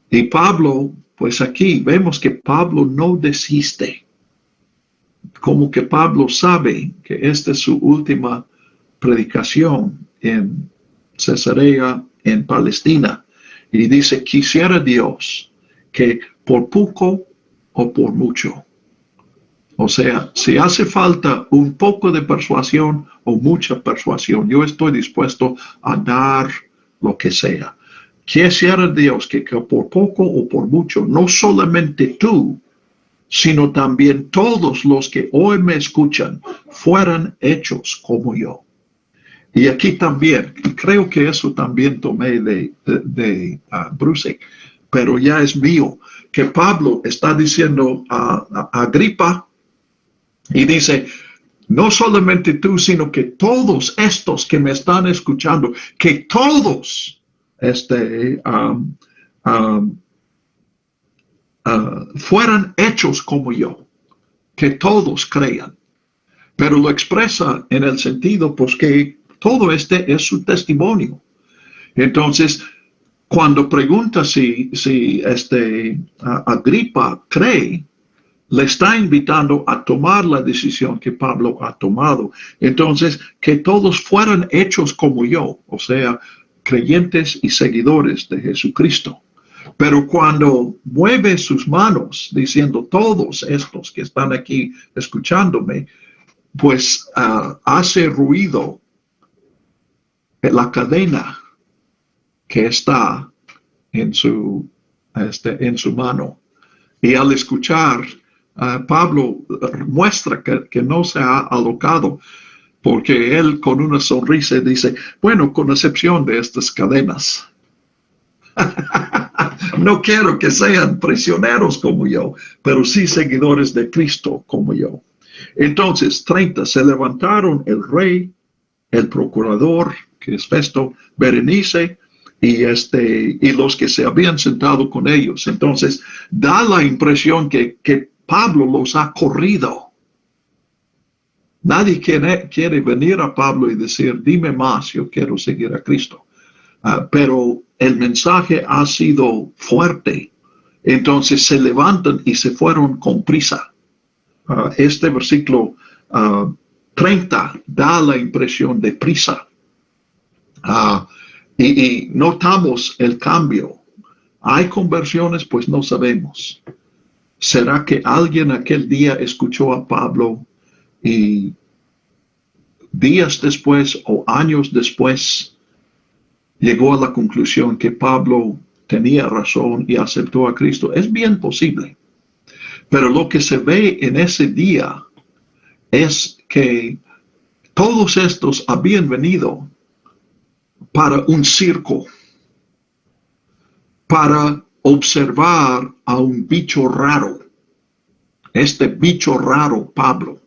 Y Pablo, pues aquí vemos que Pablo no desiste. Como que Pablo sabe que esta es su última predicación en Cesarea, en Palestina. Y dice, quisiera Dios que por poco o por mucho O sea, si hace falta un poco de persuasión o mucha persuasión, yo estoy dispuesto a dar lo que sea. Quisiera Dios que por poco o por mucho, no solamente tú, sino también todos los que hoy me escuchan, fueran hechos como yo. Y aquí también, creo que eso también tomé de Bruce, pero ya es mío, que Pablo está diciendo a Agripa, y dice, no solamente tú, sino que todos estos que me están escuchando, que todos fueran hechos como yo, que todos crean. Pero lo expresa en el sentido, pues que todo este es su testimonio. Entonces, cuando pregunta si Agripa cree, le está invitando a tomar la decisión que Pablo ha tomado. Entonces, que todos fueran hechos como yo, o sea, creyentes y seguidores de Jesucristo. Pero cuando mueve sus manos diciendo todos estos que están aquí escuchándome, pues hace ruido la cadena que está en su mano. Y al escuchar, Pablo muestra que no se ha alocado, porque él con una sonrisa dice, bueno, con excepción de estas cadenas. No quiero que sean prisioneros como yo, pero sí seguidores de Cristo como yo. Entonces, 30, se levantaron el rey, el procurador, que es Festo, Berenice, y los que se habían sentado con ellos. Entonces, da la impresión que Pablo los ha corrido. Nadie quiere venir a Pablo y decir, dime más, yo quiero seguir a Cristo. Pero el mensaje ha sido fuerte. Entonces se levantan y se fueron con prisa. Este versículo 30 da la impresión de prisa. Y notamos el cambio. ¿Hay conversiones? Pues no sabemos. ¿Será que alguien aquel día escuchó a Pablo y días después o años después llegó a la conclusión que Pablo tenía razón y aceptó a Cristo? Es bien posible. Pero lo que se ve en ese día es que todos estos habían venido para un circo, para observar a un bicho raro, este bicho raro Pablo,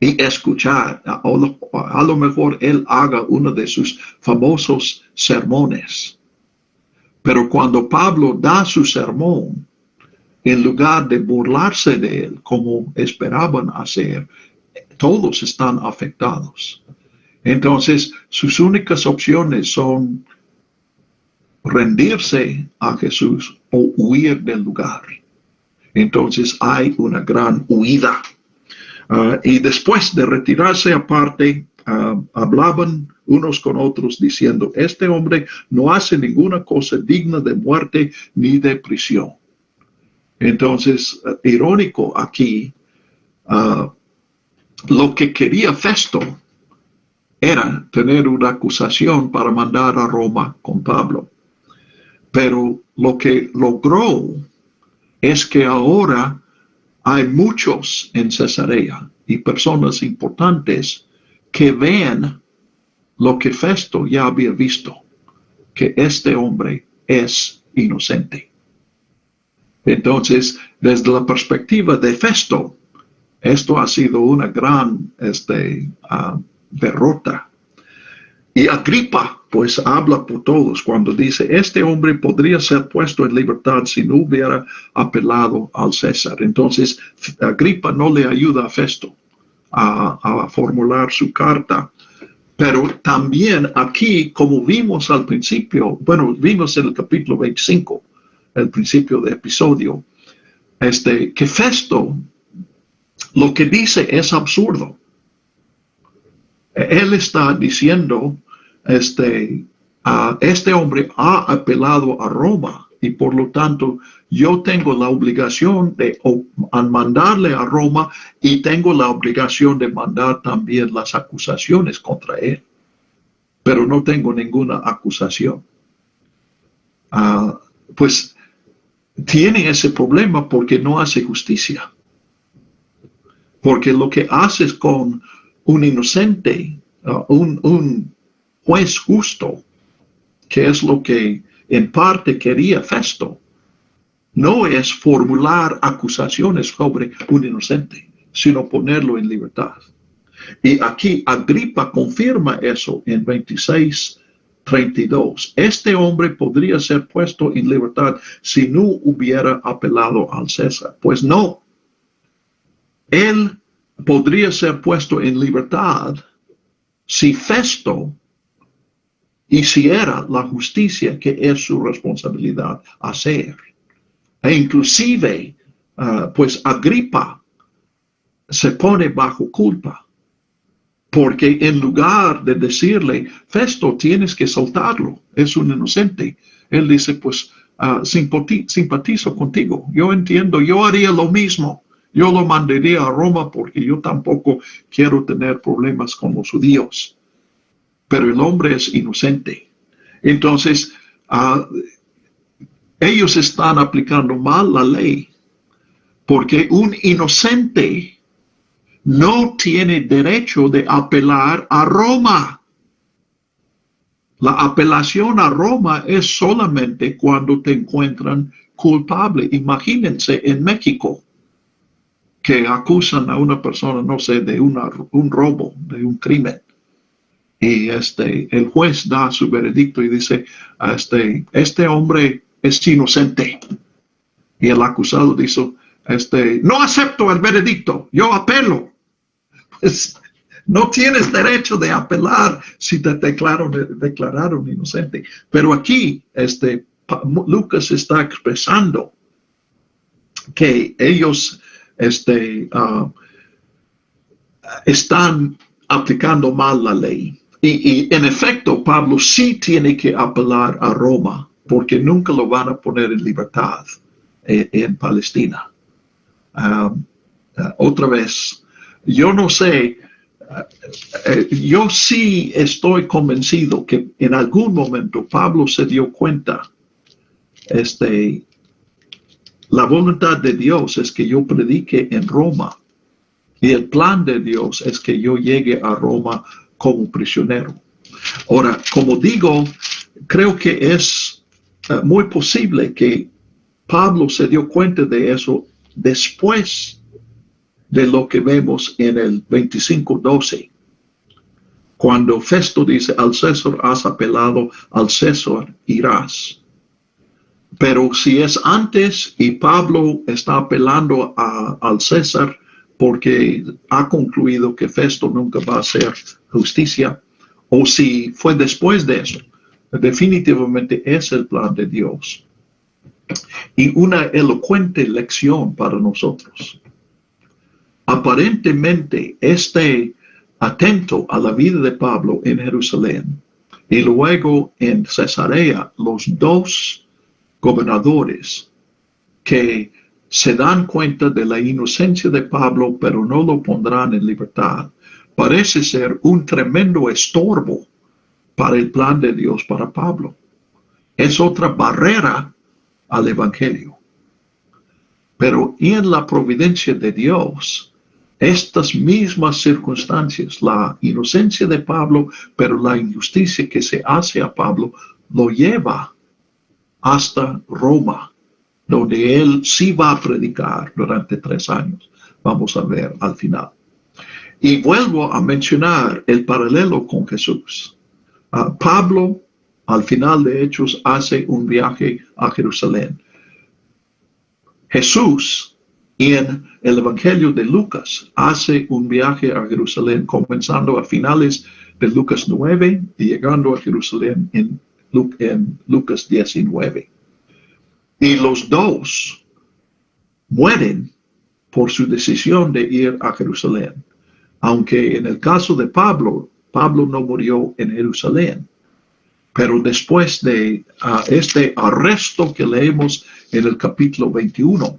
y escuchar. A lo mejor él haga uno de sus famosos sermones. Pero cuando Pablo da su sermón, en lugar de burlarse de él como esperaban hacer, todos están afectados. Entonces, sus únicas opciones son rendirse a Jesús o huir del lugar. Entonces hay una gran huida. Y después de retirarse aparte, hablaban unos con otros diciendo, este hombre no hace ninguna cosa digna de muerte ni de prisión. Entonces, irónico aquí, lo que quería Festo era tener una acusación para mandar a Roma con Pablo. Pero lo que logró es que ahora hay muchos en Cesarea y personas importantes que ven lo que Festo ya había visto, que este hombre es inocente. Entonces, desde la perspectiva de Festo, esto ha sido una gran derrota. Y Agripa, pues, habla por todos cuando dice, este hombre podría ser puesto en libertad si no hubiera apelado al César. Entonces, Agripa no le ayuda a Festo a formular su carta. Pero también aquí, como vimos al principio, bueno, vimos en el capítulo 25, el principio del episodio, que Festo lo que dice es absurdo. Él está diciendo, este hombre ha apelado a Roma y por lo tanto yo tengo la obligación de mandarle a Roma y tengo la obligación de mandar también las acusaciones contra él. Pero no tengo ninguna acusación. Pues tiene ese problema porque no hace justicia. Porque lo que haces con un inocente, un juez justo, que es lo que en parte quería Festo, no es formular acusaciones sobre un inocente, sino ponerlo en libertad. Y aquí Agripa confirma eso en 26:32. Este hombre podría ser puesto en libertad si no hubiera apelado al César. Pues no. Él podría ser puesto en libertad si Festo hiciera la justicia que es su responsabilidad hacer. E inclusive, pues Agripa se pone bajo culpa, porque en lugar de decirle, Festo, tienes que soltarlo, es un inocente, él dice, pues simpatizo contigo, yo entiendo, yo haría lo mismo, yo lo mandaría a Roma porque yo tampoco quiero tener problemas con los judíos, pero el hombre es inocente. Entonces, ellos están aplicando mal la ley, porque un inocente no tiene derecho de apelar a Roma. La apelación a Roma es solamente cuando te encuentran culpable. Imagínense en México que acusan a una persona, no sé, de un robo, de un crimen. Y el juez da su veredicto y dice, este hombre es inocente. Y el acusado dice, no acepto el veredicto, yo apelo. Pues no tienes derecho de apelar si te declararon inocente. Pero aquí, Lucas está expresando que ellos están aplicando mal la ley. Y en efecto, Pablo sí tiene que apelar a Roma, porque nunca lo van a poner en libertad en Palestina. Otra vez, yo no sé, yo sí estoy convencido que en algún momento Pablo se dio cuenta, la voluntad de Dios es que yo predique en Roma y el plan de Dios es que yo llegue a Roma como prisionero. Ahora, como digo, creo que es muy posible que Pablo se dio cuenta de eso después de lo que vemos en el 25:12, cuando Festo dice, al César has apelado, al César irás. Pero si es antes y Pablo está apelando al César porque ha concluido que Festo nunca va a hacer justicia, o si fue después de eso, definitivamente es el plan de Dios. Y una elocuente lección para nosotros. Aparentemente, atento a la vida de Pablo en Jerusalén y luego en Cesarea, los dos gobernadores que se dan cuenta de la inocencia de Pablo, pero no lo pondrán en libertad, parece ser un tremendo estorbo para el plan de Dios para Pablo. Es otra barrera al Evangelio. Pero en la providencia de Dios, estas mismas circunstancias, la inocencia de Pablo, pero la injusticia que se hace a Pablo, lo lleva hasta Roma, donde él sí va a predicar durante 3 años. Vamos a ver al final. Y vuelvo a mencionar el paralelo con Jesús. Pablo, al final de Hechos, hace un viaje a Jerusalén. Jesús, en el Evangelio de Lucas, hace un viaje a Jerusalén, comenzando a finales de Lucas 9 y llegando a Jerusalén en Lucas 19. Y los dos mueren por su decisión de ir a Jerusalén. Aunque en el caso de Pablo, Pablo no murió en Jerusalén. Pero después de este arresto que leemos en el capítulo 21,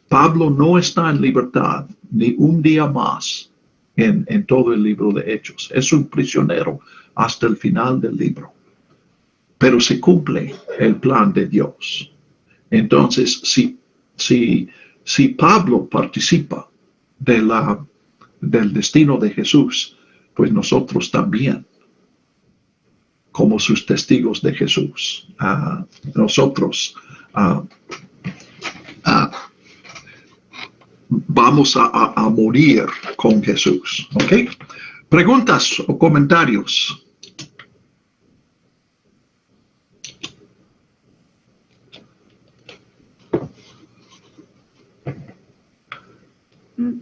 Pablo no está en libertad ni un día más en todo el libro de Hechos. Es un prisionero hasta el final del libro. Pero se cumple el plan de Dios. Entonces, si Pablo participa del destino de Jesús, pues nosotros también, como sus testigos de Jesús, nosotros vamos a morir con Jesús. ¿Ok? ¿Preguntas o comentarios?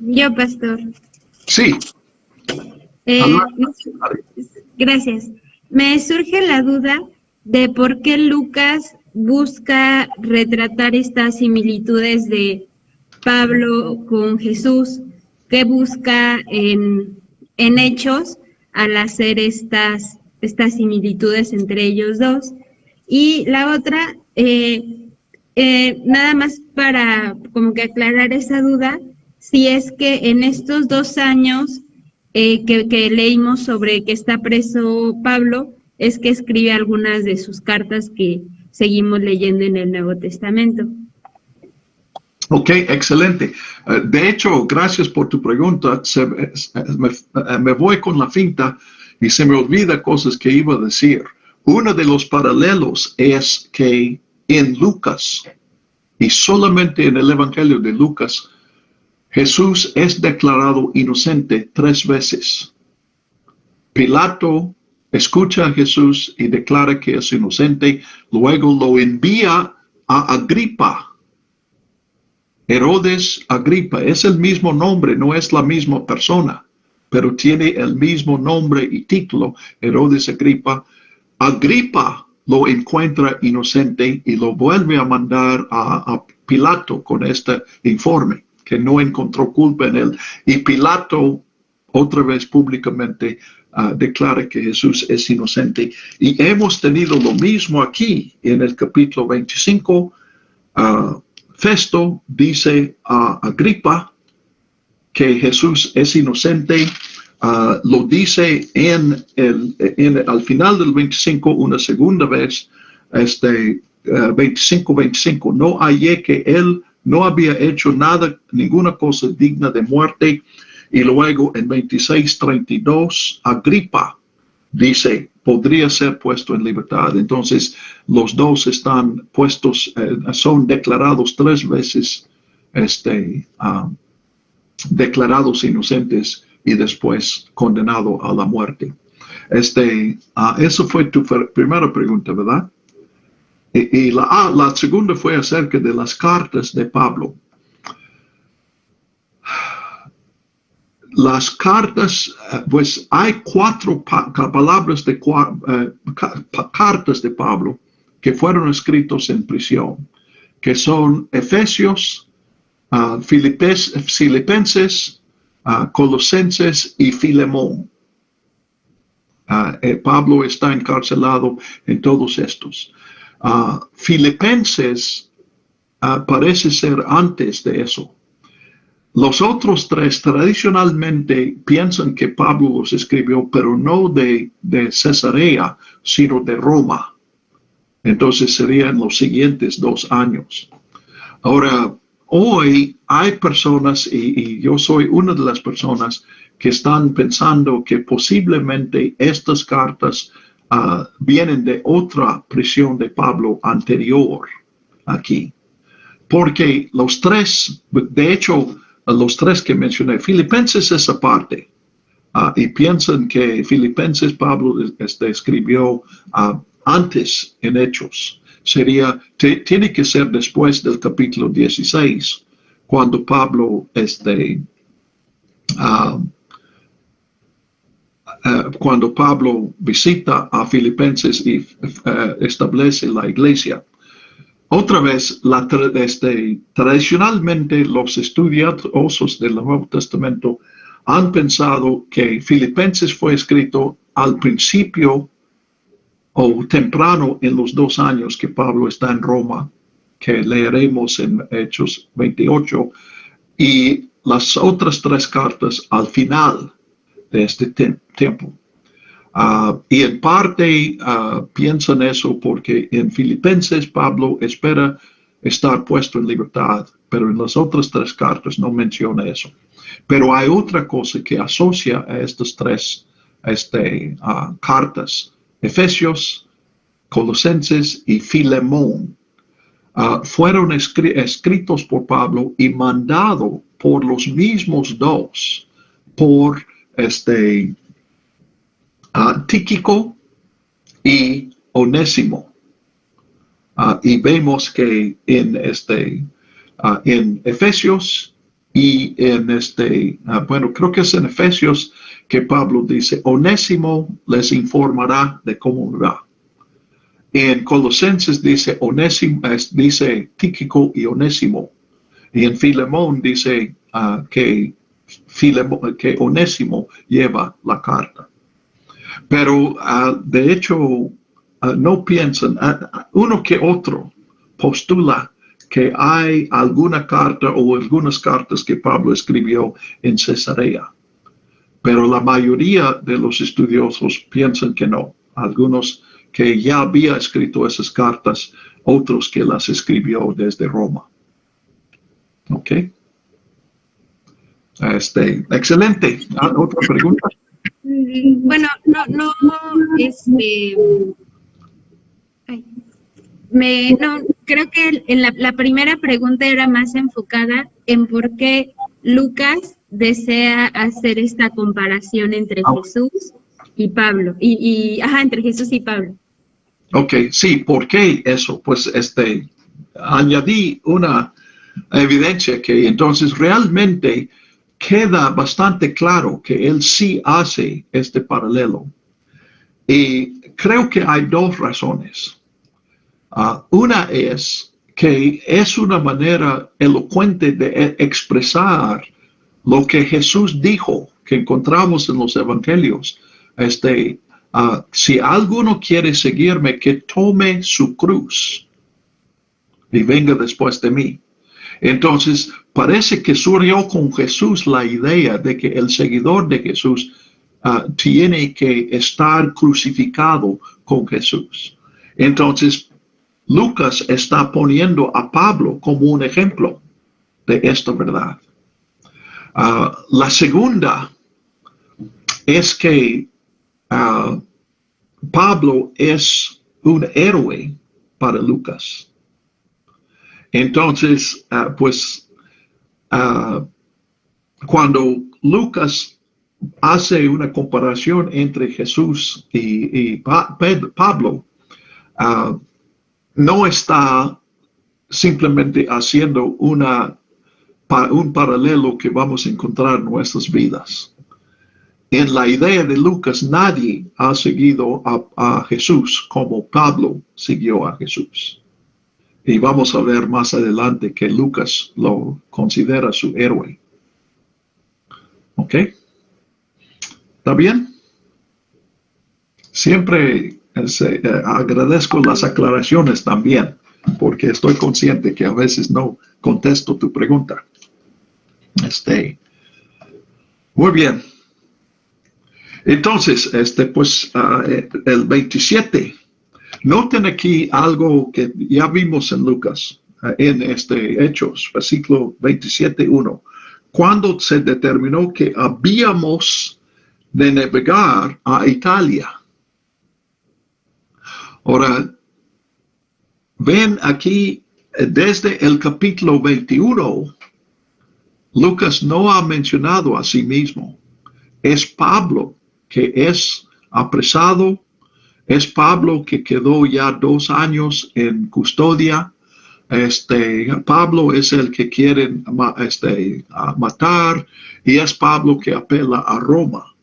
Yo, pastor. Sí. Gracias. Me surge la duda de por qué Lucas busca retratar estas similitudes de Pablo con Jesús, que busca en Hechos al hacer estas similitudes entre ellos dos. Y la otra, nada más para como que aclarar esa duda, si es que en estos 2 años que leímos sobre que está preso Pablo, es que escribe algunas de sus cartas que seguimos leyendo en el Nuevo Testamento. Ok, excelente. De hecho, gracias por tu pregunta. Me voy con la finta y se me olvida cosas que iba a decir. Uno de los paralelos es que en Lucas, y solamente en el Evangelio de Lucas, Jesús es declarado inocente 3 veces. Pilato escucha a Jesús y declara que es inocente, luego lo envía a Agripa. Herodes Agripa, es el mismo nombre, no es la misma persona, pero tiene el mismo nombre y título, Herodes Agripa. Agripa lo encuentra inocente y lo vuelve a mandar a Pilato con este informe, que no encontró culpa en él. Y Pilato, otra vez públicamente, declara que Jesús es inocente. Y hemos tenido lo mismo aquí en el capítulo 25. Festo dice a Agripa que Jesús es inocente. Lo dice al final del 25 una segunda vez, 25. No hallé que él no había hecho nada, ninguna cosa digna de muerte. Y luego en 26:32, Agripa dice, podría ser puesto en libertad. Entonces, los dos están puestos, son declarados 3 veces, declarados inocentes y después condenado a la muerte. Eso fue tu primera pregunta, ¿verdad? Y la segunda fue acerca de las cartas de Pablo. Las cartas, pues hay 4 palabras de cartas de Pablo que fueron escritos en prisión, que son Efesios, Filipenses, Colosenses y Filemón. Pablo está encarcelado en todos estos. Filipenses parece ser antes de eso. Los otros 3 tradicionalmente piensan que Pablo los escribió, pero no de Cesarea, sino de Roma. Entonces serían los siguientes 2 años. Ahora, hoy hay personas, y yo soy una de las personas, que están pensando que posiblemente estas cartas vienen de otra prisión de Pablo anterior aquí. Porque los 3, de hecho, los 3 que mencioné, Filipenses es aparte, y piensan que Filipenses Pablo escribió antes en Hechos. Tiene que ser después del capítulo 16, cuando Pablo visita a Filipenses y establece la iglesia. Otra vez, tradicionalmente los estudiosos del Nuevo Testamento han pensado que Filipenses fue escrito al principio o temprano en los 2 años que Pablo está en Roma, que leeremos en Hechos 28, y las otras 3 cartas al final de este tiempo. Y en parte piensan eso porque en Filipenses Pablo espera estar puesto en libertad, pero en las otras 3 cartas no menciona eso. Pero hay otra cosa que asocia a estas 3 cartas: Efesios, Colosenses y Filemón. Fueron escritos por Pablo y mandado por los mismos 2, por Tíquico y Onésimo. Y vemos que en Efesios y en bueno, creo que es en Efesios que Pablo dice: Onésimo les informará de cómo va. En Colosenses dice dice Tíquico y Onésimo. Y en Filemón dice que Onésimo lleva la carta. Pero de hecho no piensan, uno que otro postula que hay alguna carta o algunas cartas que Pablo escribió en Cesarea. Pero la mayoría de los estudiosos piensan que no. Algunos que ya había escrito esas cartas, otros que las escribió desde Roma. ¿Ok? Excelente. ¿Otra pregunta? Bueno, no, creo que la primera pregunta era más enfocada en por qué Lucas desea hacer esta comparación entre Jesús y Pablo, entre Jesús y Pablo. Ok, sí, ¿por qué eso? Pues añadí una evidencia que entonces realmente queda bastante claro que él sí hace este paralelo. Y creo que hay 2 razones. Una es que es una manera elocuente de expresar lo que Jesús dijo, que encontramos en los evangelios. Si alguno quiere seguirme, que tome su cruz y venga después de mí. Entonces, parece que surgió con Jesús la idea de que el seguidor de Jesús tiene que estar crucificado con Jesús. Entonces, Lucas está poniendo a Pablo como un ejemplo de esta verdad. La segunda es que Pablo es un héroe para Lucas. Entonces, cuando Lucas hace una comparación entre Jesús y Pablo, no está simplemente haciendo un paralelo que vamos a encontrar en nuestras vidas. En la idea de Lucas, nadie ha seguido a Jesús como Pablo siguió a Jesús. Y vamos a ver más adelante que Lucas lo considera su héroe. ¿Ok? ¿Está bien? Siempre agradezco las aclaraciones también, porque estoy consciente que a veces no contesto tu pregunta. Muy bien. Entonces, el 27. Noten aquí algo que ya vimos en Lucas, en Hechos, versículo 27:1. Cuando se determinó que habíamos de navegar a Italia. Ahora, ven aquí, desde el capítulo 21, Lucas no ha mencionado a sí mismo. Es Pablo que es apresado. Es Pablo que quedó ya 2 años en custodia. Pablo es el que quieren matar, y es Pablo que apela a Roma.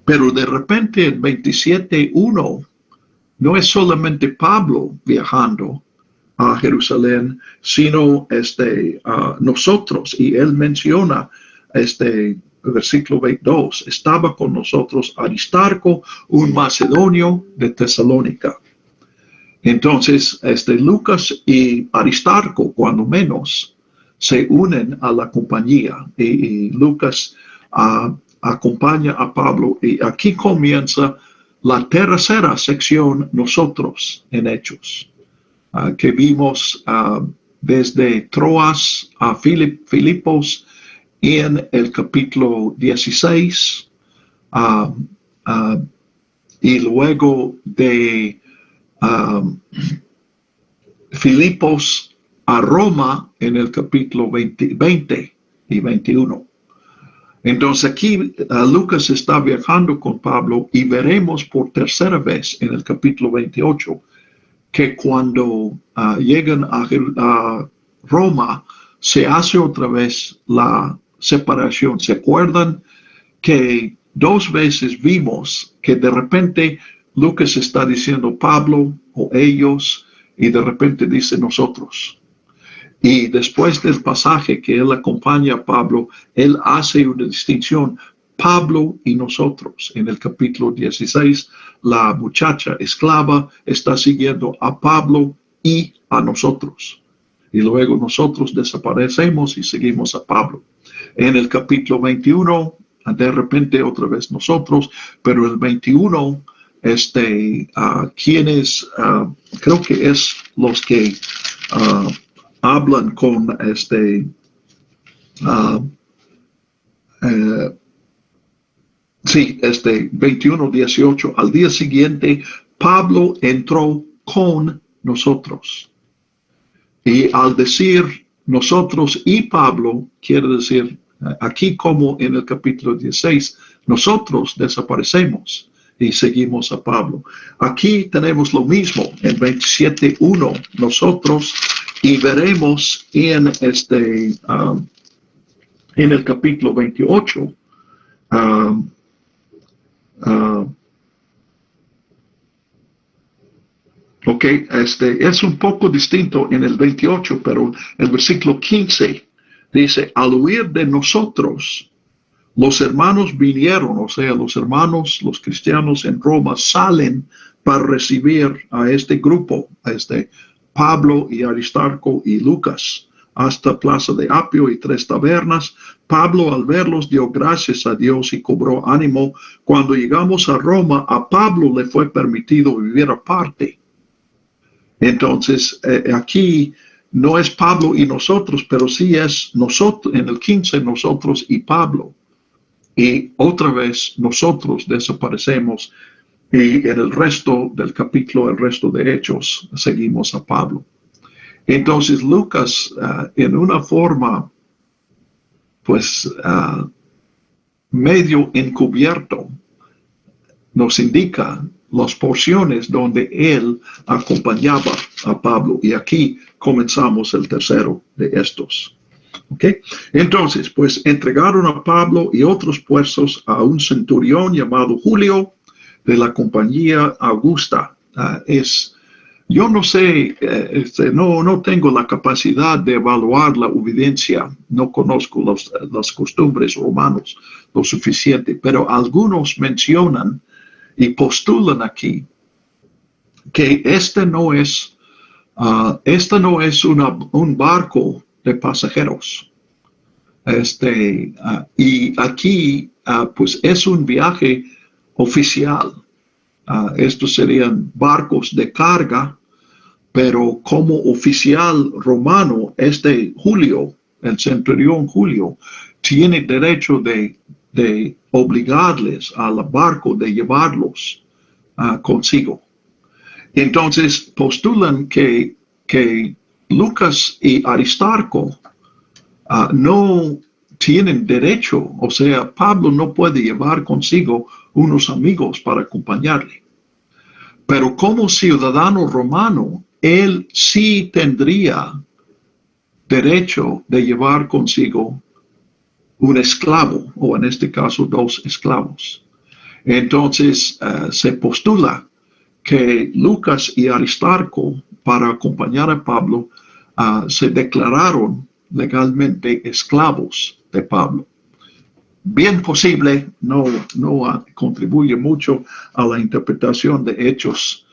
Pero de repente en 27:1 no es solamente Pablo viajando a Jerusalén, sino nosotros, y él menciona versículo 22, estaba con nosotros Aristarco, un macedonio de Tesalónica. Entonces, Lucas y Aristarco, cuando menos, se unen a la compañía y Lucas acompaña a Pablo y aquí comienza la tercera sección nosotros en Hechos, que vimos desde Troas a Filipos en el capítulo 16 y luego de Filipos a Roma en el capítulo 20 y 21. Entonces aquí Lucas está viajando con Pablo y veremos por tercera vez en el capítulo 28 que cuando llegan a Roma se hace otra vez la separación. ¿Se acuerdan que 2 veces vimos que de repente Lucas está diciendo Pablo o ellos y de repente dice nosotros? Y después del pasaje que él acompaña a Pablo, él hace una distinción, Pablo y nosotros. En el capítulo 16, la muchacha esclava está siguiendo a Pablo y a nosotros. Y luego nosotros desaparecemos y seguimos a Pablo. En el capítulo 21, de repente otra vez nosotros, pero el 21, quienes, creo que es los que hablan con 21:18, al día siguiente Pablo entró con nosotros. Y al decir nosotros y Pablo, quiere decir aquí como en el capítulo 16, nosotros desaparecemos y seguimos a Pablo. Aquí tenemos lo mismo en 27:1, nosotros, y veremos en el capítulo 28 ok, es un poco distinto en el 28, pero el versículo 15 dice, al huir de nosotros, los hermanos vinieron, o sea, los hermanos, los cristianos en Roma salen para recibir a este grupo, Pablo y Aristarco y Lucas, hasta Plaza de Apio y 3 tabernas. Pablo al verlos dio gracias a Dios y cobró ánimo. Cuando llegamos a Roma, a Pablo le fue permitido vivir aparte. Entonces, aquí no es Pablo y nosotros, pero sí es nosotros, en el 15, nosotros y Pablo. Y otra vez nosotros desaparecemos y en el resto del capítulo, el resto de Hechos, seguimos a Pablo. Entonces, Lucas, en una forma, pues, medio encubierto, nos indica las porciones donde él acompañaba a Pablo. Y aquí comenzamos el tercero de estos. ¿Okay? Entonces, pues entregaron a Pablo y otros puestos a un centurión llamado Julio de la compañía Augusta. Yo no sé, no tengo la capacidad de evaluar la obediencia, no conozco las costumbres romanos lo suficiente, pero algunos mencionan y postulan aquí que este no es un barco de pasajeros. Y aquí pues es un viaje oficial. Estos serían barcos de carga, pero como oficial romano, Julio, el centurión Julio, tiene derecho de obligarles al barco de llevarlos consigo. Entonces postulan que Lucas y Aristarco no tienen derecho, o sea, Pablo no puede llevar consigo unos amigos para acompañarle. Pero como ciudadano romano, él sí tendría derecho de llevar consigo un esclavo, o en este caso 2 esclavos. Entonces se postula que Lucas y Aristarco, para acompañar a Pablo, se declararon legalmente esclavos de Pablo. Bien posible, no contribuye mucho a la interpretación de Hechos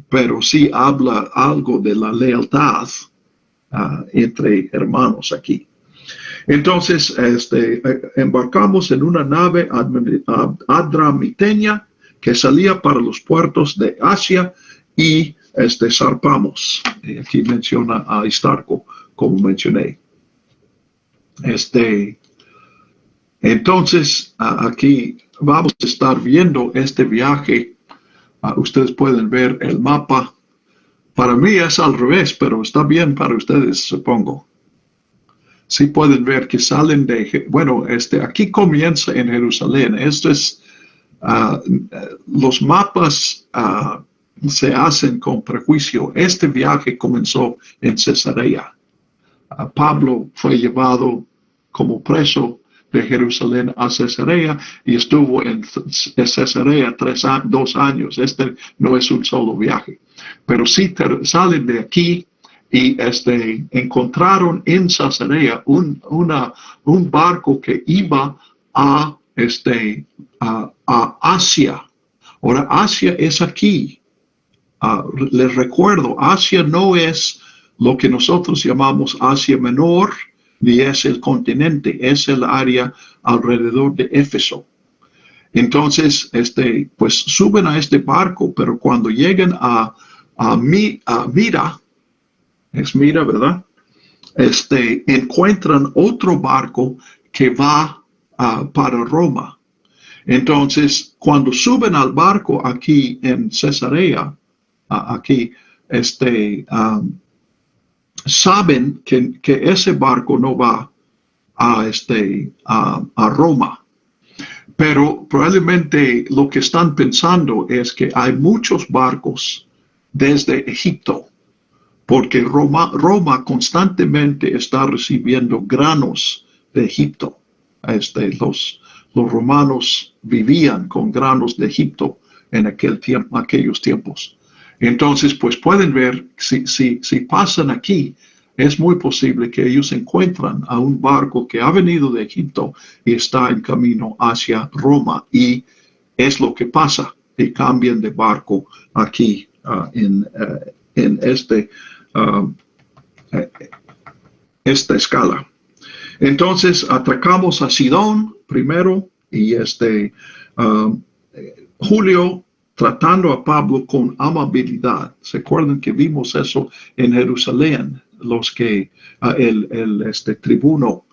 pero sí habla algo de la lealtad entre hermanos aquí. Entonces, embarcamos en una nave adramiteña que salía para los puertos de Asia y zarpamos. Aquí menciona a Aristarco, como mencioné. Entonces, aquí vamos a estar viendo este viaje. Ustedes pueden ver el mapa. Para mí es al revés, pero está bien para ustedes, supongo. Sí pueden ver que salen de, bueno, aquí comienza en Jerusalén. Esto es, los mapas se hacen con prejuicio. Este viaje comenzó en Cesarea. Pablo fue llevado como preso de Jerusalén a Cesarea y estuvo en Cesarea 2 años. No es un solo viaje, pero sí salen de aquí y encontraron en Cesarea un barco que iba a Asia. Ahora, Asia es aquí. Les recuerdo, Asia no es lo que nosotros llamamos Asia Menor, ni es el continente, es el área alrededor de Éfeso. Entonces, pues suben a este barco, pero cuando llegan a Mira, es Mira, ¿verdad? Encuentran otro barco que va para Roma. Entonces, cuando suben al barco aquí en Cesarea, aquí, saben que ese barco no va a Roma. Pero probablemente lo que están pensando es que hay muchos barcos desde Egipto, porque Roma constantemente está recibiendo granos de Egipto. Los romanos vivían con granos de Egipto en aquellos tiempos. Entonces, pues pueden ver, si pasan aquí, es muy posible que ellos encuentran a un barco que ha venido de Egipto y está en camino hacia Roma. Y es lo que pasa, y cambian de barco aquí en esta escala. Entonces, atacamos a Sidón primero y Julio tratando a Pablo con amabilidad. ¿Se acuerdan que vimos eso en Jerusalén? El tribuno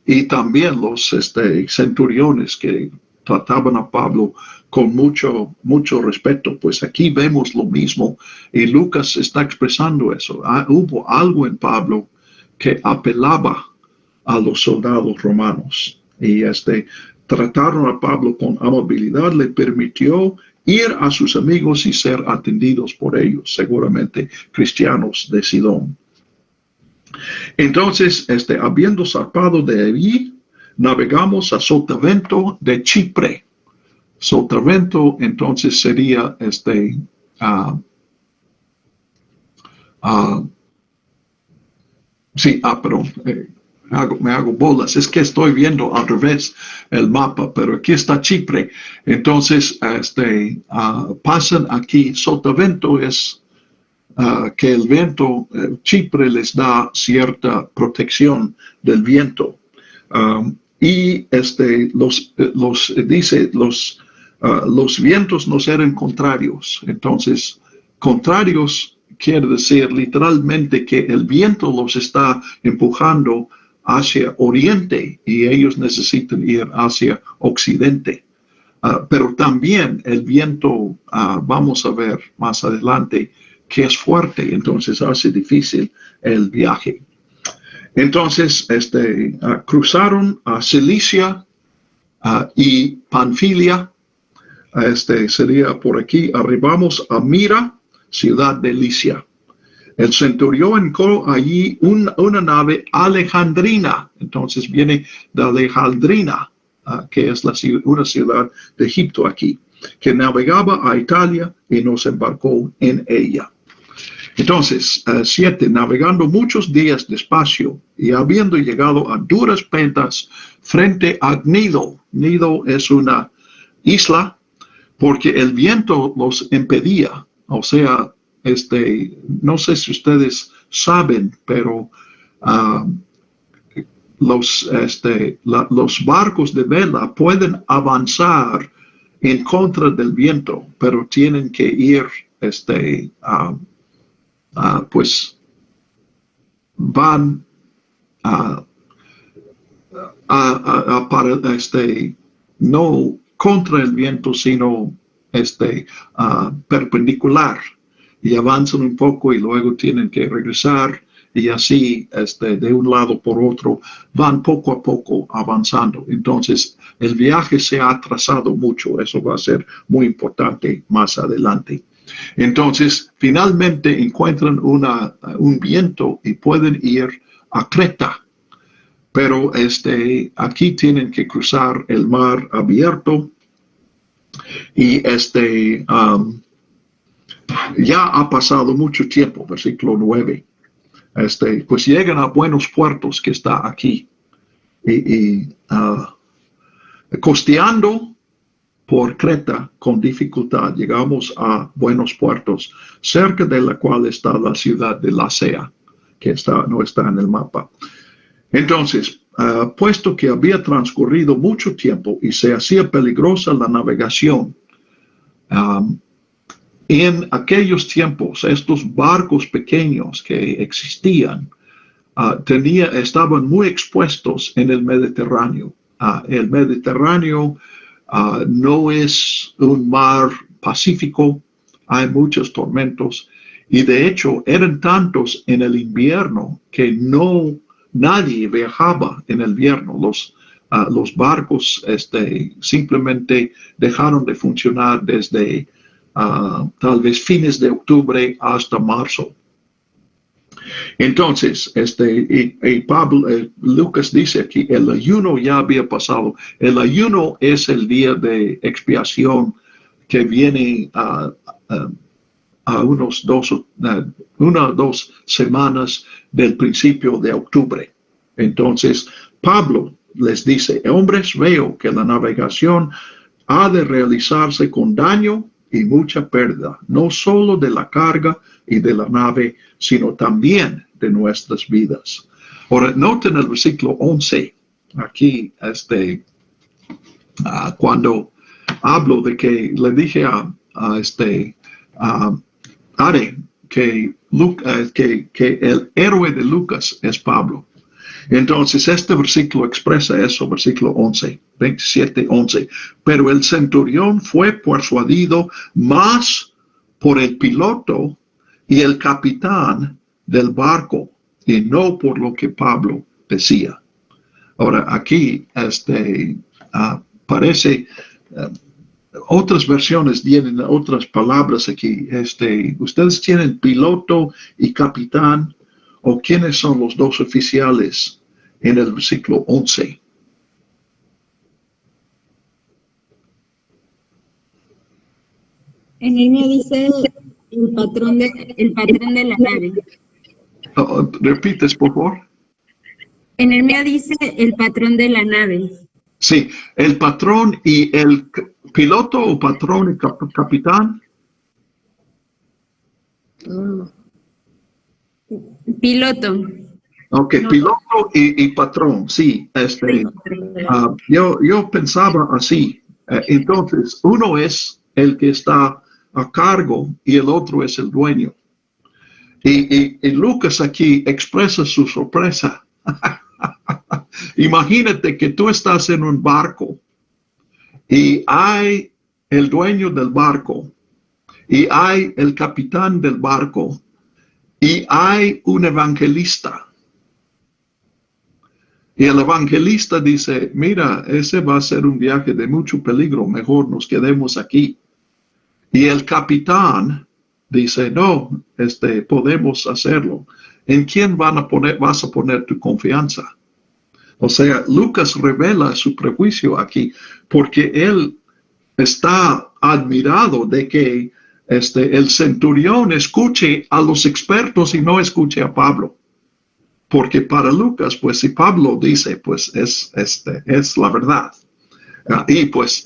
y también los centuriones que trataban a Pablo con mucho respeto. Pues aquí vemos lo mismo y Lucas está expresando eso. Hubo algo en Pablo que apelaba a los soldados romanos y trataron a Pablo con amabilidad, le permitió ir a sus amigos y ser atendidos por ellos, seguramente cristianos de Sidón. Entonces, habiendo zarpado de allí, navegamos a Sotavento de Chipre. Sotavento entonces sería perdón. Me hago bolas, es que estoy viendo al revés el mapa, pero aquí está Chipre. Entonces, pasan aquí. Sotavento es que el viento, Chipre les da cierta protección del viento. Y los vientos nos eran contrarios. Entonces, contrarios quiere decir literalmente que el viento los está empujando hacia oriente y ellos necesitan ir hacia occidente. Pero también el viento, vamos a ver más adelante, que es fuerte, entonces hace difícil el viaje. Entonces, cruzaron a Cilicia y Panfilia, sería por aquí, arribamos a Mira, ciudad de Licia. El centurión encontró allí una nave alejandrina, entonces viene de Alejandrina, que es una ciudad de Egipto aquí, que navegaba a Italia y nos embarcó en ella. Entonces, 7, navegando muchos días despacio y habiendo llegado a duras penas frente a Gnido. Gnido es una isla, porque el viento los impedía. O sea, no sé si ustedes saben, pero los barcos de vela pueden avanzar en contra del viento, pero tienen que ir, pues van no contra el viento, sino perpendicular, y avanzan un poco y luego tienen que regresar, y así de un lado por otro van poco a poco avanzando. Entonces el viaje se ha atrasado mucho. Eso va a ser muy importante más adelante. Entonces finalmente encuentran un viento y pueden ir a Creta, pero aquí tienen que cruzar el mar abierto, y ya ha pasado mucho tiempo. Versículo 9. Pues llegan a Buenos Puertos, que está aquí, y costeando por Creta con dificultad llegamos a Buenos Puertos, cerca de la cual está la ciudad de Lasea, que no está en el mapa. Entonces, puesto que había transcurrido mucho tiempo y se hacía peligrosa la navegación, en aquellos tiempos, estos barcos pequeños que existían estaban muy expuestos en el Mediterráneo. El Mediterráneo no es un mar pacífico, hay muchos tormentos, y de hecho eran tantos en el invierno que nadie viajaba en el invierno. Los barcos simplemente dejaron de funcionar desde tal vez fines de octubre hasta marzo. Entonces, Lucas dice aquí, el ayuno ya había pasado. El ayuno es el día de expiación que viene a unas 2 semanas del principio de octubre. Entonces, Pablo les dice: hombres, veo que la navegación ha de realizarse con daño y mucha pérdida, no solo de la carga y de la nave, sino también de nuestras vidas. Ahora, noten el versículo 11. Aquí, cuando hablo de que le dije a Are que el héroe de Lucas es Pablo. Entonces, este versículo expresa eso, versículo 11, 27, 11. Pero el centurión fue persuadido más por el piloto y el capitán del barco, y no por lo que Pablo decía. Ahora, aquí parece, otras versiones tienen otras palabras aquí. Ustedes tienen piloto y capitán, o quiénes son los dos oficiales en el versículo 11. En el mío dice el patrón de la nave. ¿Repites, por favor? En el mío dice el patrón de la nave. Sí, el patrón y el piloto, o patrón y capitán. Piloto. Ok, no. Piloto y patrón, sí. Yo pensaba así. Entonces, uno es el que está a cargo y el otro es el dueño. Y Lucas aquí expresa su sorpresa. Imagínate que tú estás en un barco y hay el dueño del barco y hay el capitán del barco y hay un evangelista. Y el evangelista dice: mira, ese va a ser un viaje de mucho peligro, mejor nos quedemos aquí. Y el capitán dice: no, podemos hacerlo. ¿En quién vas a poner tu confianza? O sea, Lucas revela su prejuicio aquí, porque él está admirado de que el centurión escuche a los expertos y no escuche a Pablo. Porque para Lucas, pues si Pablo dice, pues es la verdad. Y pues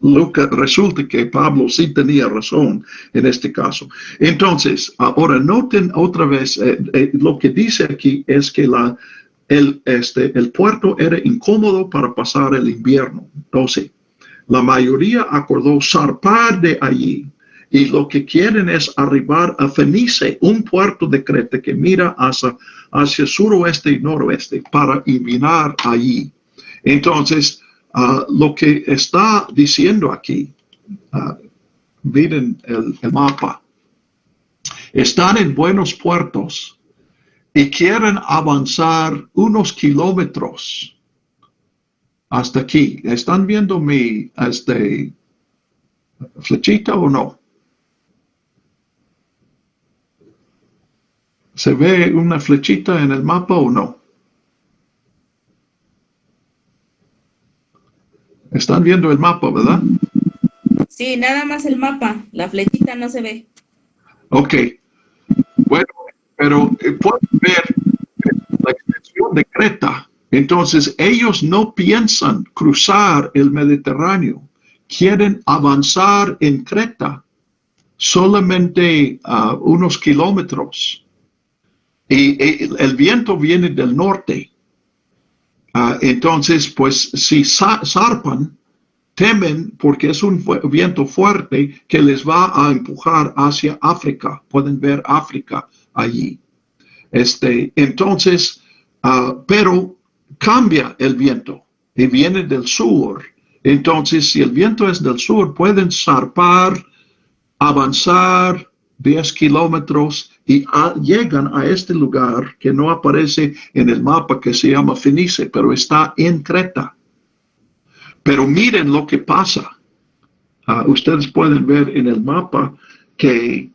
resulta que Pablo sí tenía razón en este caso. Entonces, ahora noten otra vez, lo que dice aquí es que el puerto era incómodo para pasar el invierno. Entonces, la mayoría acordó zarpar de allí y lo que quieren es arribar a Fenice, un puerto de Creta que mira hacia suroeste y noroeste para invitar allí. Entonces, lo que está diciendo aquí, miren el mapa, están en buenos puertos y quieren avanzar unos kilómetros hasta aquí. ¿Están viendo mi flechita o no? ¿Se ve una flechita en el mapa o no? Están viendo el mapa, ¿verdad? Sí, nada más el mapa, la flechita no se ve. Ok. Bueno, pero pueden ver la extensión de Creta. Entonces, ellos no piensan cruzar el Mediterráneo. Quieren avanzar en Creta solamente unos kilómetros. Y el viento viene del norte. Entonces, pues si zarpan, temen porque es un viento fuerte que les va a empujar hacia África. Pueden ver África allí. Entonces, pero cambia el viento y viene del sur. Entonces, si el viento es del sur, pueden zarpar, avanzar 10 kilómetros y llegan a este lugar que no aparece en el mapa, que se llama Fenice, pero está en Creta. Pero miren lo que pasa. Ustedes pueden ver en el mapa que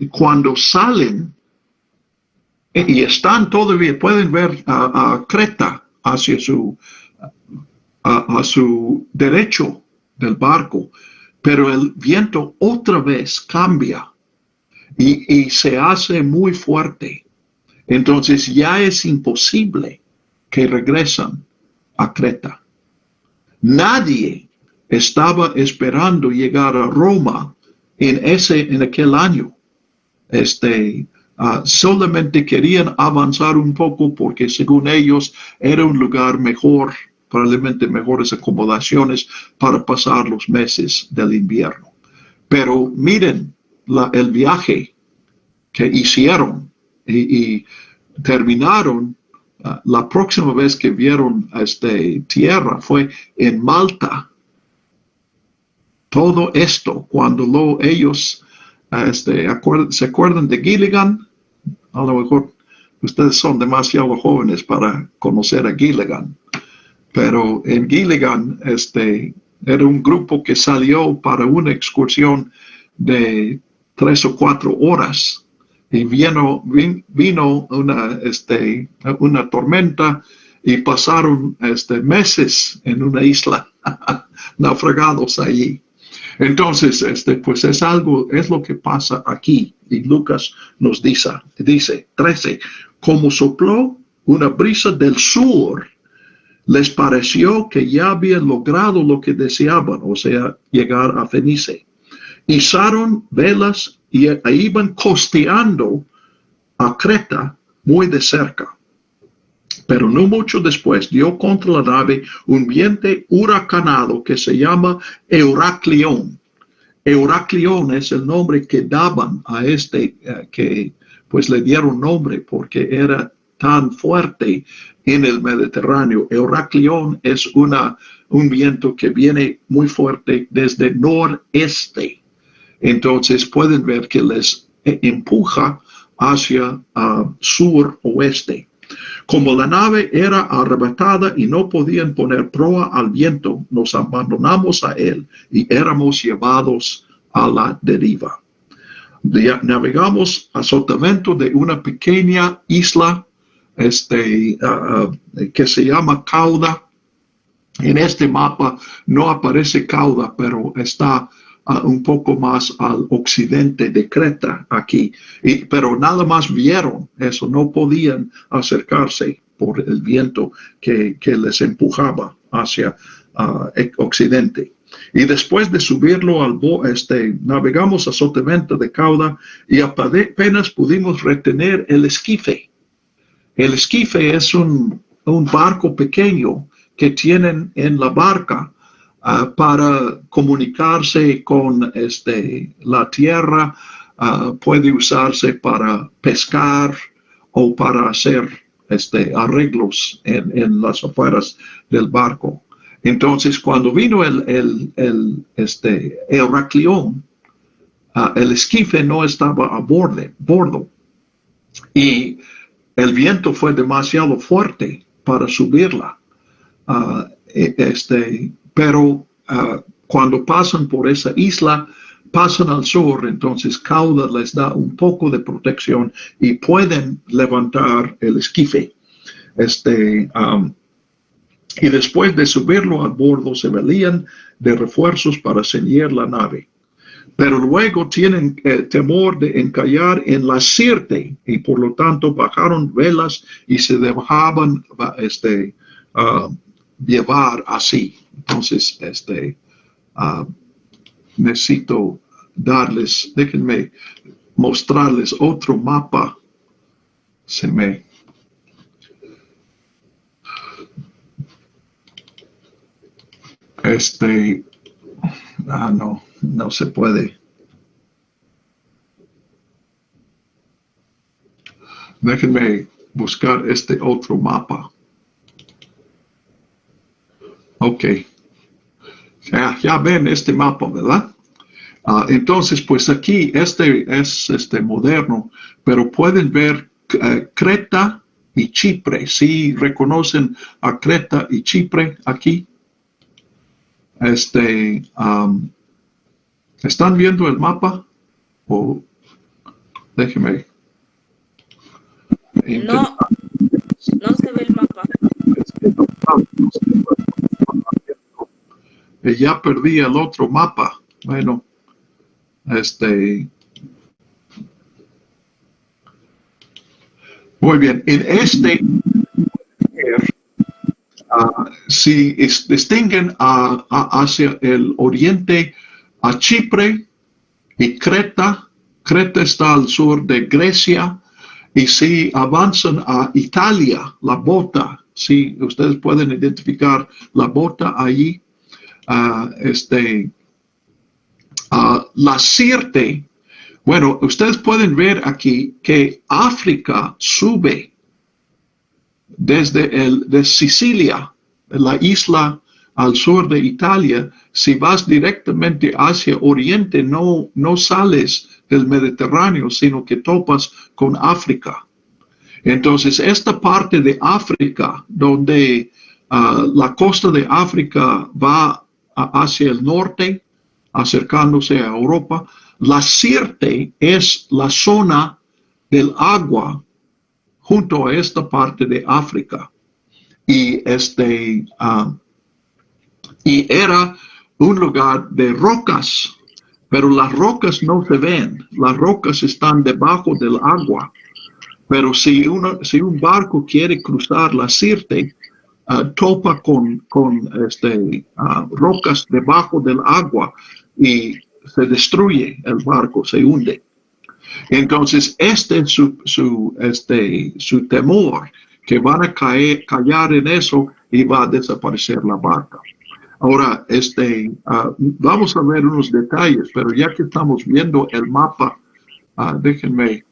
cuando salen y están todavía, pueden ver a Creta hacia a su derecho del barco, pero el viento otra vez cambia y se hace muy fuerte. Entonces ya es imposible que regresen a Creta. Nadie estaba esperando llegar a Roma en aquel año. Solamente querían avanzar un poco porque según ellos era un lugar mejor, probablemente mejores acomodaciones para pasar los meses del invierno. Pero miren el viaje que hicieron y terminaron. La próxima vez que vieron tierra fue en Malta. Todo esto, cuando ellos se acuerdan de Gilligan, a lo mejor ustedes son demasiado jóvenes para conocer a Gilligan, pero en Gilligan era un grupo que salió para una excursión de 3 o 4 horas. Y vino una tormenta y pasaron meses en una isla, naufragados allí. Entonces, pues es lo que pasa aquí. Y Lucas nos dice 13, como sopló una brisa del sur, les pareció que ya habían logrado lo que deseaban, o sea, llegar a Fenice. Izaron velas y iban costeando a Creta muy de cerca. Pero no mucho después dio contra la nave un viento huracanado que se llama Euracleón. Euracleón es el nombre que daban a que pues le dieron nombre porque era tan fuerte en el Mediterráneo. Euracleón es un viento que viene muy fuerte desde noreste. Entonces pueden ver que les empuja hacia sur-oeste. Como la nave era arrebatada y no podían poner proa al viento, nos abandonamos a él y éramos llevados a la deriva. Navegamos a sotavento de una pequeña isla que se llama Cauda. En este mapa no aparece Cauda, pero está un poco más al occidente de Creta aquí, pero nada más vieron eso, no podían acercarse por el viento que les empujaba hacia occidente. Y después de subirlo navegamos a Sotavento de Cauda y apenas pudimos retener el esquife. El esquife es un barco pequeño que tienen en la barca para comunicarse con la tierra. Puede usarse para pescar o para hacer arreglos en las afueras del barco. Entonces, cuando vino el Heraclión, el esquife no estaba a bordo y el viento fue demasiado fuerte para subirla. Pero cuando pasan por esa isla, pasan al sur, entonces Cauda les da un poco de protección y pueden levantar el esquife. Y después de subirlo a bordo, se valían de refuerzos para ceñir la nave. Pero luego tienen temor de encallar en la Sirte y por lo tanto bajaron velas y se dejaban llevar así. Entonces, necesito déjenme mostrarles otro mapa. No se puede. Déjenme buscar este otro mapa. Ok. Ya ven este mapa, ¿verdad? Entonces, pues aquí es moderno, pero pueden ver Creta y Chipre. ¿Sí reconocen a Creta y Chipre aquí? ¿Están viendo el mapa? Déjenme. No, no se ve el mapa. Ya perdí el otro mapa. Bueno, muy bien. En si distinguen hacia el oriente a Chipre y Creta. Creta está al sur de Grecia. Y si avanzan a Italia, la bota, si ustedes pueden identificar la bota allí, la Sirte. Bueno, ustedes pueden ver aquí que África sube de Sicilia, la isla al sur de Italia. Si vas directamente hacia oriente, no sales del Mediterráneo, sino que topas con África. Entonces, esta parte de África, donde la costa de África va hacia el norte, acercándose a Europa, la Sirte es la zona del agua junto a esta parte de África. Y era un lugar de rocas, pero las rocas no se ven, las rocas están debajo del agua. Pero si un barco quiere cruzar la Sirte, topa con rocas debajo del agua y se destruye el barco, se hunde. Entonces, es su temor, que van a callar en eso y va a desaparecer la barca. Ahora, vamos a ver unos detalles, pero ya que estamos viendo el mapa, déjenme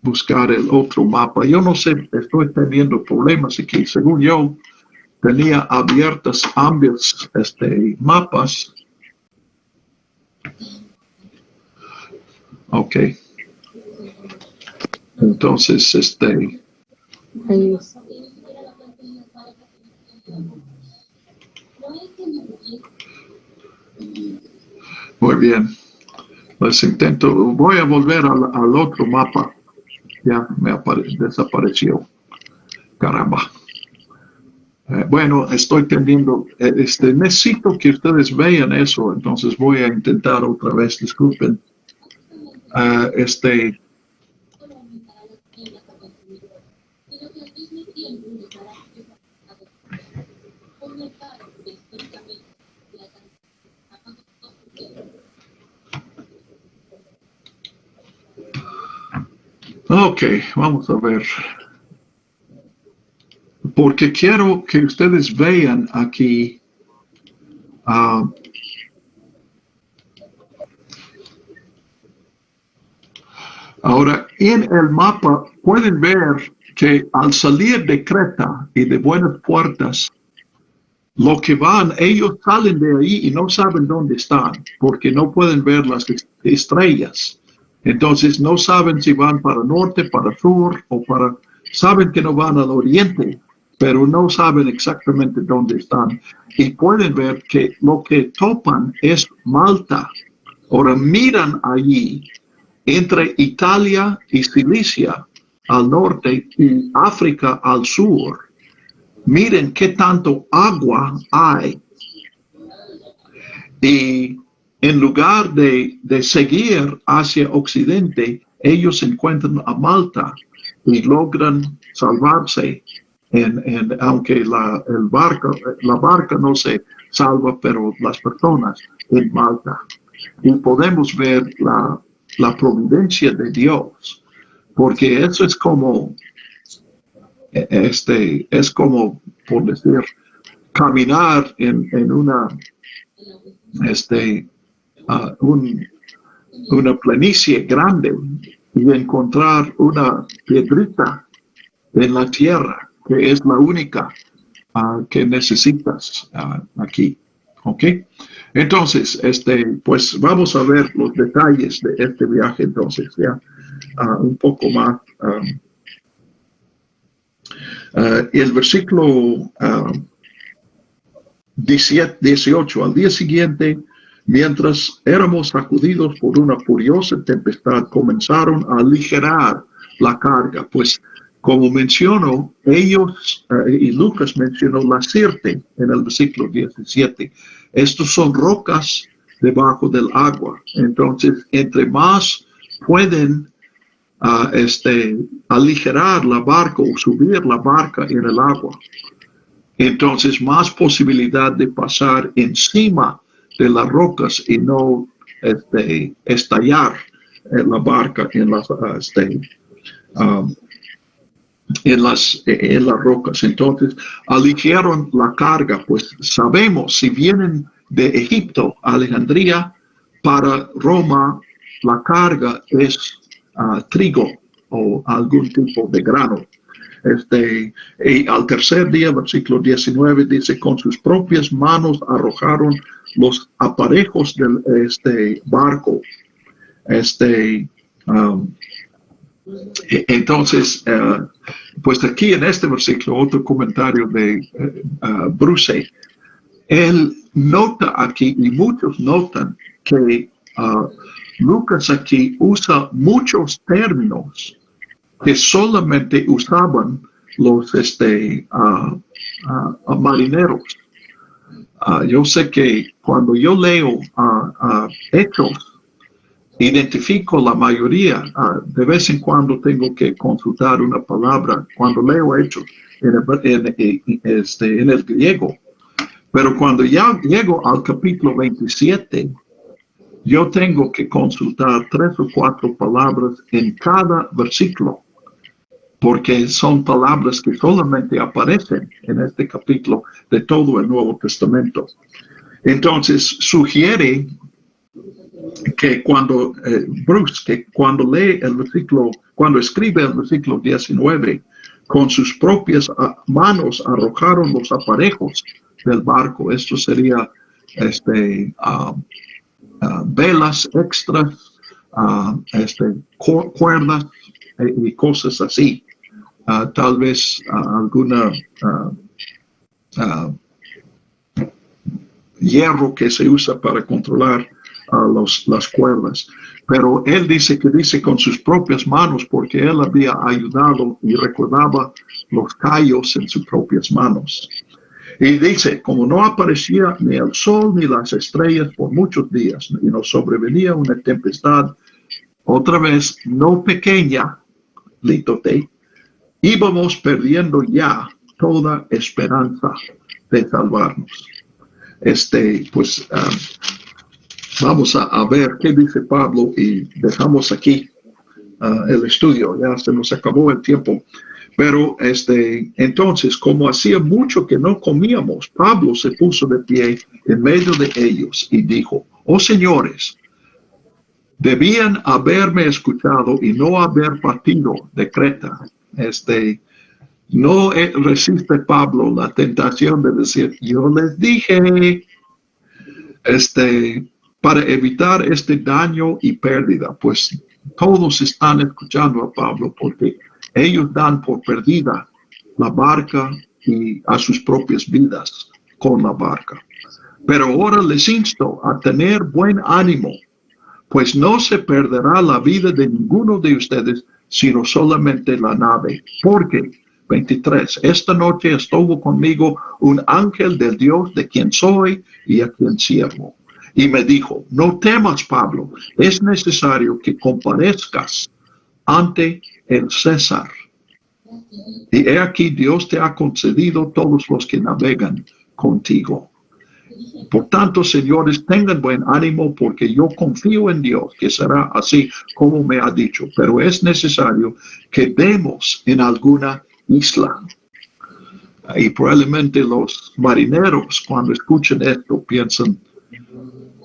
buscar el otro mapa. Yo no sé, estoy teniendo problemas aquí. Según yo, tenía abiertas ambos mapas. Ok. Entonces, muy bien. Les intento, voy a volver al otro mapa. Ya me desapareció. Caramba. Bueno, estoy teniendo, necesito que ustedes vean eso, entonces voy a intentar otra vez, disculpen. Ok, vamos a ver. Porque quiero que ustedes vean aquí. Ahora, en el mapa pueden ver que al salir de Creta y de Buenas Puertas, lo que van, ellos salen de ahí y no saben dónde están, porque no pueden ver las estrellas. Entonces no saben si van para norte, para sur o saben que no van al oriente, pero no saben exactamente dónde están. Y pueden ver que lo que topan es Malta. Ahora miran allí entre Italia y Cilicia al norte y África al sur. Miren qué tanto agua hay. Y en lugar de seguir hacia occidente, ellos encuentran a Malta y logran salvarse. Aunque la barca no se salva, pero las personas en Malta. Y podemos ver la providencia de Dios, porque eso es como por decir, caminar en una planicie grande y encontrar una piedrita en la tierra, que es la única que necesitas aquí. ¿Ok? Entonces, pues vamos a ver los detalles de este viaje, entonces, ya un poco más. El versículo 18, al día siguiente, mientras éramos sacudidos por una furiosa tempestad, comenzaron a aligerar la carga, pues como menciono, ellos, y Lucas mencionó la Sirte en el versículo 17, estos son rocas debajo del agua, entonces entre más pueden aligerar la barca o subir la barca en el agua, entonces más posibilidad de pasar encima de las rocas y no estallar la barca en las rocas. Entonces aligeraron la carga, pues sabemos, si vienen de Egipto a Alejandría para Roma, la carga es trigo o algún tipo de grano. Y al tercer día, versículo 19, dice, con sus propias manos arrojaron los aparejos del barco. Entonces, pues aquí en este versículo, otro comentario de Bruce, él nota aquí, y muchos notan, que Lucas aquí usa muchos términos que solamente usaban los marineros. Yo sé que cuando yo leo Hechos, identifico la mayoría. De vez en cuando tengo que consultar una palabra cuando leo Hechos en el griego. Pero cuando ya llego al capítulo 27, yo tengo que consultar 3 o 4 palabras en cada versículo, porque son palabras que solamente aparecen en este capítulo de todo el Nuevo Testamento. Entonces, sugiere que cuando cuando lee el versículo, cuando escribe el versículo 19, con sus propias manos arrojaron los aparejos del barco. Esto sería velas extras, cuerdas y cosas así. Tal vez alguna hierro que se usa para controlar las cuerdas. Pero él dice con sus propias manos, porque él había ayudado y recordaba los callos en sus propias manos. Y dice, como no aparecía ni el sol ni las estrellas por muchos días, y nos sobrevenía una tempestad, otra vez no pequeña, lítote, íbamos perdiendo ya toda esperanza de salvarnos. Pues vamos a ver qué dice Pablo y dejamos aquí el estudio, ya se nos acabó el tiempo. Pero entonces, como hacía mucho que no comíamos, Pablo se puso de pie en medio de ellos y dijo: oh señores, debían haberme escuchado y no haber partido de Creta. No resiste Pablo la tentación de decir: yo les dije, para evitar este daño y pérdida, pues todos están escuchando a Pablo porque ellos dan por perdida la barca y a sus propias vidas con la barca. Pero ahora les insto a tener buen ánimo, pues no se perderá la vida de ninguno de ustedes, sino solamente la nave. Porque, 23, esta noche estuvo conmigo un ángel del Dios de quien soy y a quien sirvo. Y me dijo: no temas, Pablo, es necesario que comparezcas ante el César. Y he aquí, Dios te ha concedido todos los que navegan contigo. Por tanto, señores, tengan buen ánimo, porque yo confío en Dios que será así como me ha dicho. Pero es necesario que demos en alguna isla. Y probablemente los marineros, cuando escuchen esto, piensan: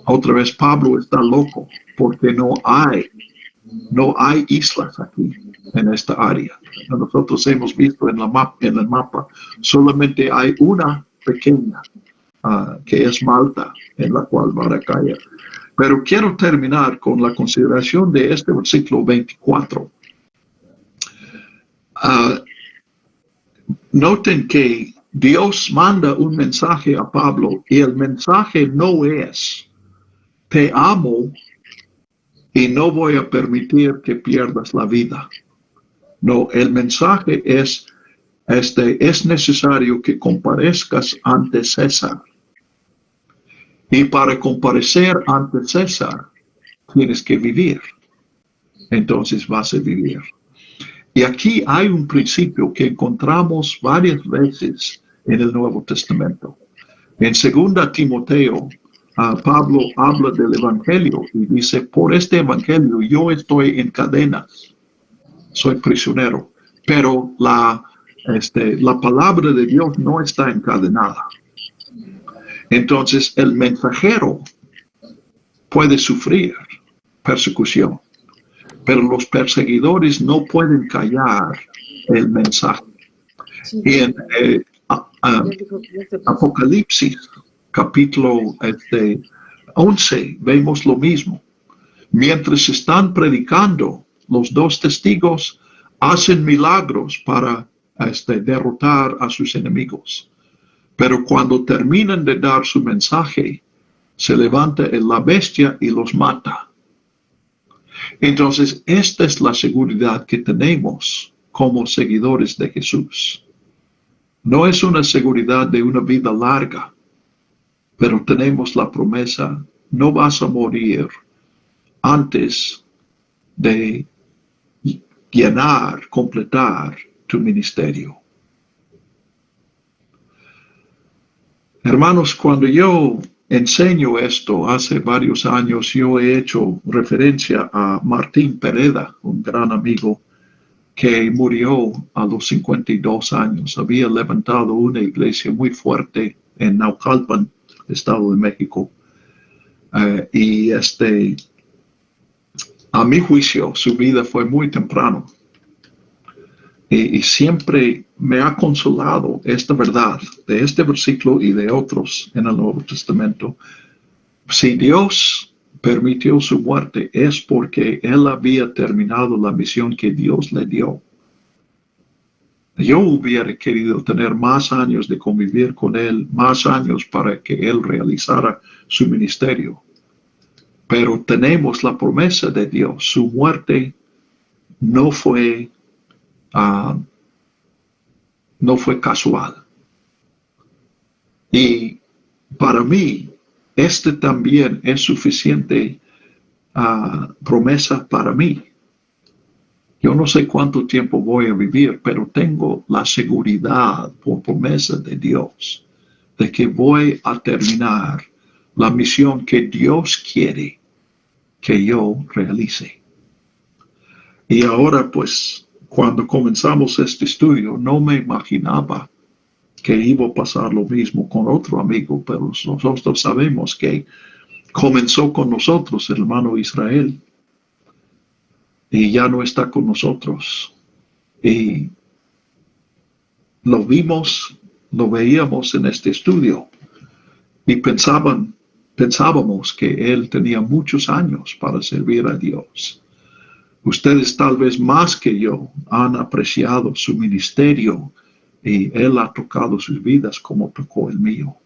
otra vez Pablo está loco, porque no hay islas aquí en esta área. Nosotros hemos visto en el mapa, solamente hay una pequeña, que es Malta, en la cual van a caer. Pero quiero terminar con la consideración de este versículo 24. Noten que Dios manda un mensaje a Pablo y el mensaje no es: te amo y no voy a permitir que pierdas la vida. No, el mensaje es: es necesario que comparezcas ante César. Y para comparecer ante César, tienes que vivir. Entonces vas a vivir. Y aquí hay un principio que encontramos varias veces en el Nuevo Testamento. En 2 Timoteo, Pablo habla del Evangelio y dice: por este Evangelio yo estoy en cadenas, soy prisionero, pero la palabra de Dios no está encadenada. Entonces el mensajero puede sufrir persecución, pero los perseguidores no pueden callar el mensaje. Y en Apocalipsis, capítulo 11, vemos lo mismo. Mientras están predicando, los dos testigos hacen milagros para derrotar a sus enemigos. Pero cuando terminan de dar su mensaje, se levanta la bestia y los mata. Entonces, esta es la seguridad que tenemos como seguidores de Jesús. No es una seguridad de una vida larga, pero tenemos la promesa: no vas a morir antes de completar tu ministerio. Hermanos, cuando yo enseño esto hace varios años, yo he hecho referencia a Martín Pereda, un gran amigo que murió a los 52 años. Había levantado una iglesia muy fuerte en Naucalpan, Estado de México. Y a mi juicio, su vida fue muy temprano. Y siempre me ha consolado esta verdad de este versículo y de otros en el Nuevo Testamento. Si Dios permitió su muerte, es porque Él había terminado la misión que Dios le dio. Yo hubiera querido tener más años de convivir con Él, más años para que Él realizara su ministerio. Pero tenemos la promesa de Dios. Su muerte no fue casual. Y para mí, también es suficiente promesa para mí. Yo no sé cuánto tiempo voy a vivir, pero tengo la seguridad por promesa de Dios de que voy a terminar la misión que Dios quiere que yo realice. Y ahora, pues, cuando comenzamos este estudio, no me imaginaba que iba a pasar lo mismo con otro amigo, pero nosotros sabemos que comenzó con nosotros, el hermano Israel, y ya no está con nosotros. Y lo vimos, lo veíamos en este estudio y pensábamos que él tenía muchos años para servir a Dios. Ustedes tal vez más que yo han apreciado su ministerio y él ha tocado sus vidas como tocó el mío.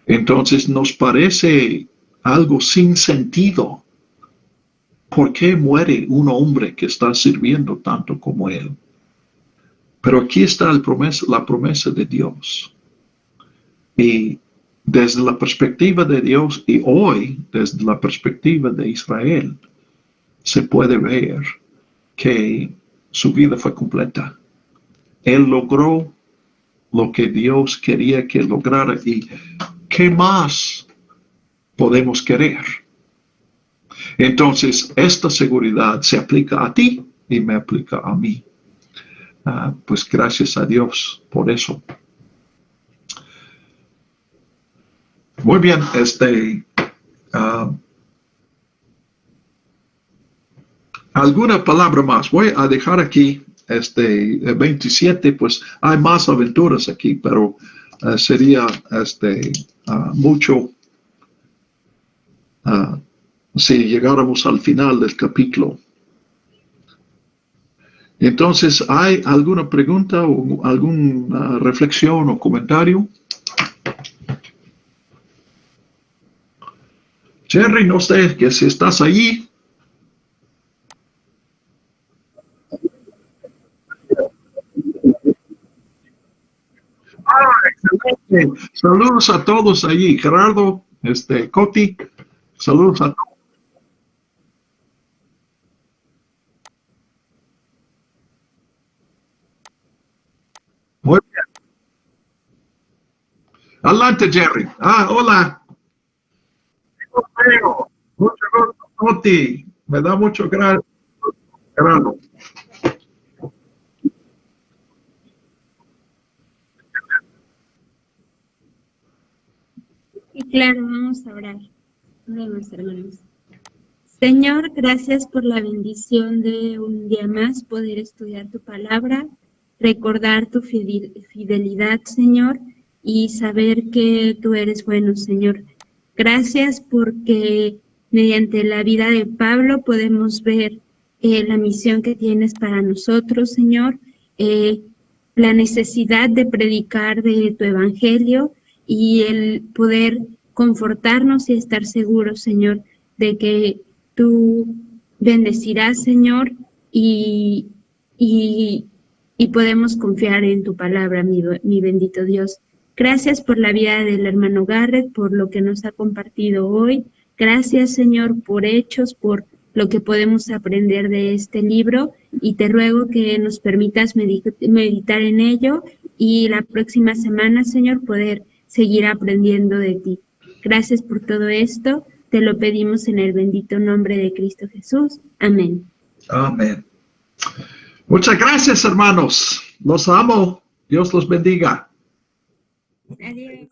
Entonces nos parece algo sin sentido. ¿Por qué muere un hombre que está sirviendo tanto como él? Pero aquí está la promesa de Dios. Y desde la perspectiva de Dios y hoy desde la perspectiva de Israel, se puede ver que su vida fue completa. Él logró lo que Dios quería que lograra. ¿Y qué más podemos querer? Entonces, esta seguridad se aplica a ti y me aplica a mí. Pues gracias a Dios por eso. Muy bien, alguna palabra más. Voy a dejar aquí 27, pues hay más aventuras aquí, pero sería mucho si llegáramos al final del capítulo. Entonces, ¿hay alguna pregunta o alguna reflexión o comentario? Jerry, no sé que si estás allí. Excelente. Saludos a todos allí. Gerardo, Coti, saludos a todos. Muy bien. Adelante, Jerry. Hola. Mucho gusto, Coti. Me da mucho gracias, Gerardo. Y claro, vamos a orar. Oremos, hermanos. Señor, gracias por la bendición de un día más poder estudiar tu palabra, recordar tu fidelidad, Señor, y saber que tú eres bueno, Señor. Gracias porque mediante la vida de Pablo podemos ver la misión que tienes para nosotros, Señor, la necesidad de predicar de tu evangelio y el poder confortarnos y estar seguros, Señor, de que tú bendecirás, Señor, y podemos confiar en tu palabra, mi bendito Dios. Gracias por la vida del hermano Garrett, por lo que nos ha compartido hoy. Gracias, Señor, por hechos, por lo que podemos aprender de este libro, y te ruego que nos permitas meditar en ello y la próxima semana, Señor, poder seguir aprendiendo de ti. Gracias por todo esto. Te lo pedimos en el bendito nombre de Cristo Jesús. Amén. Amén. Muchas gracias, hermanos. Los amo. Dios los bendiga. Adiós.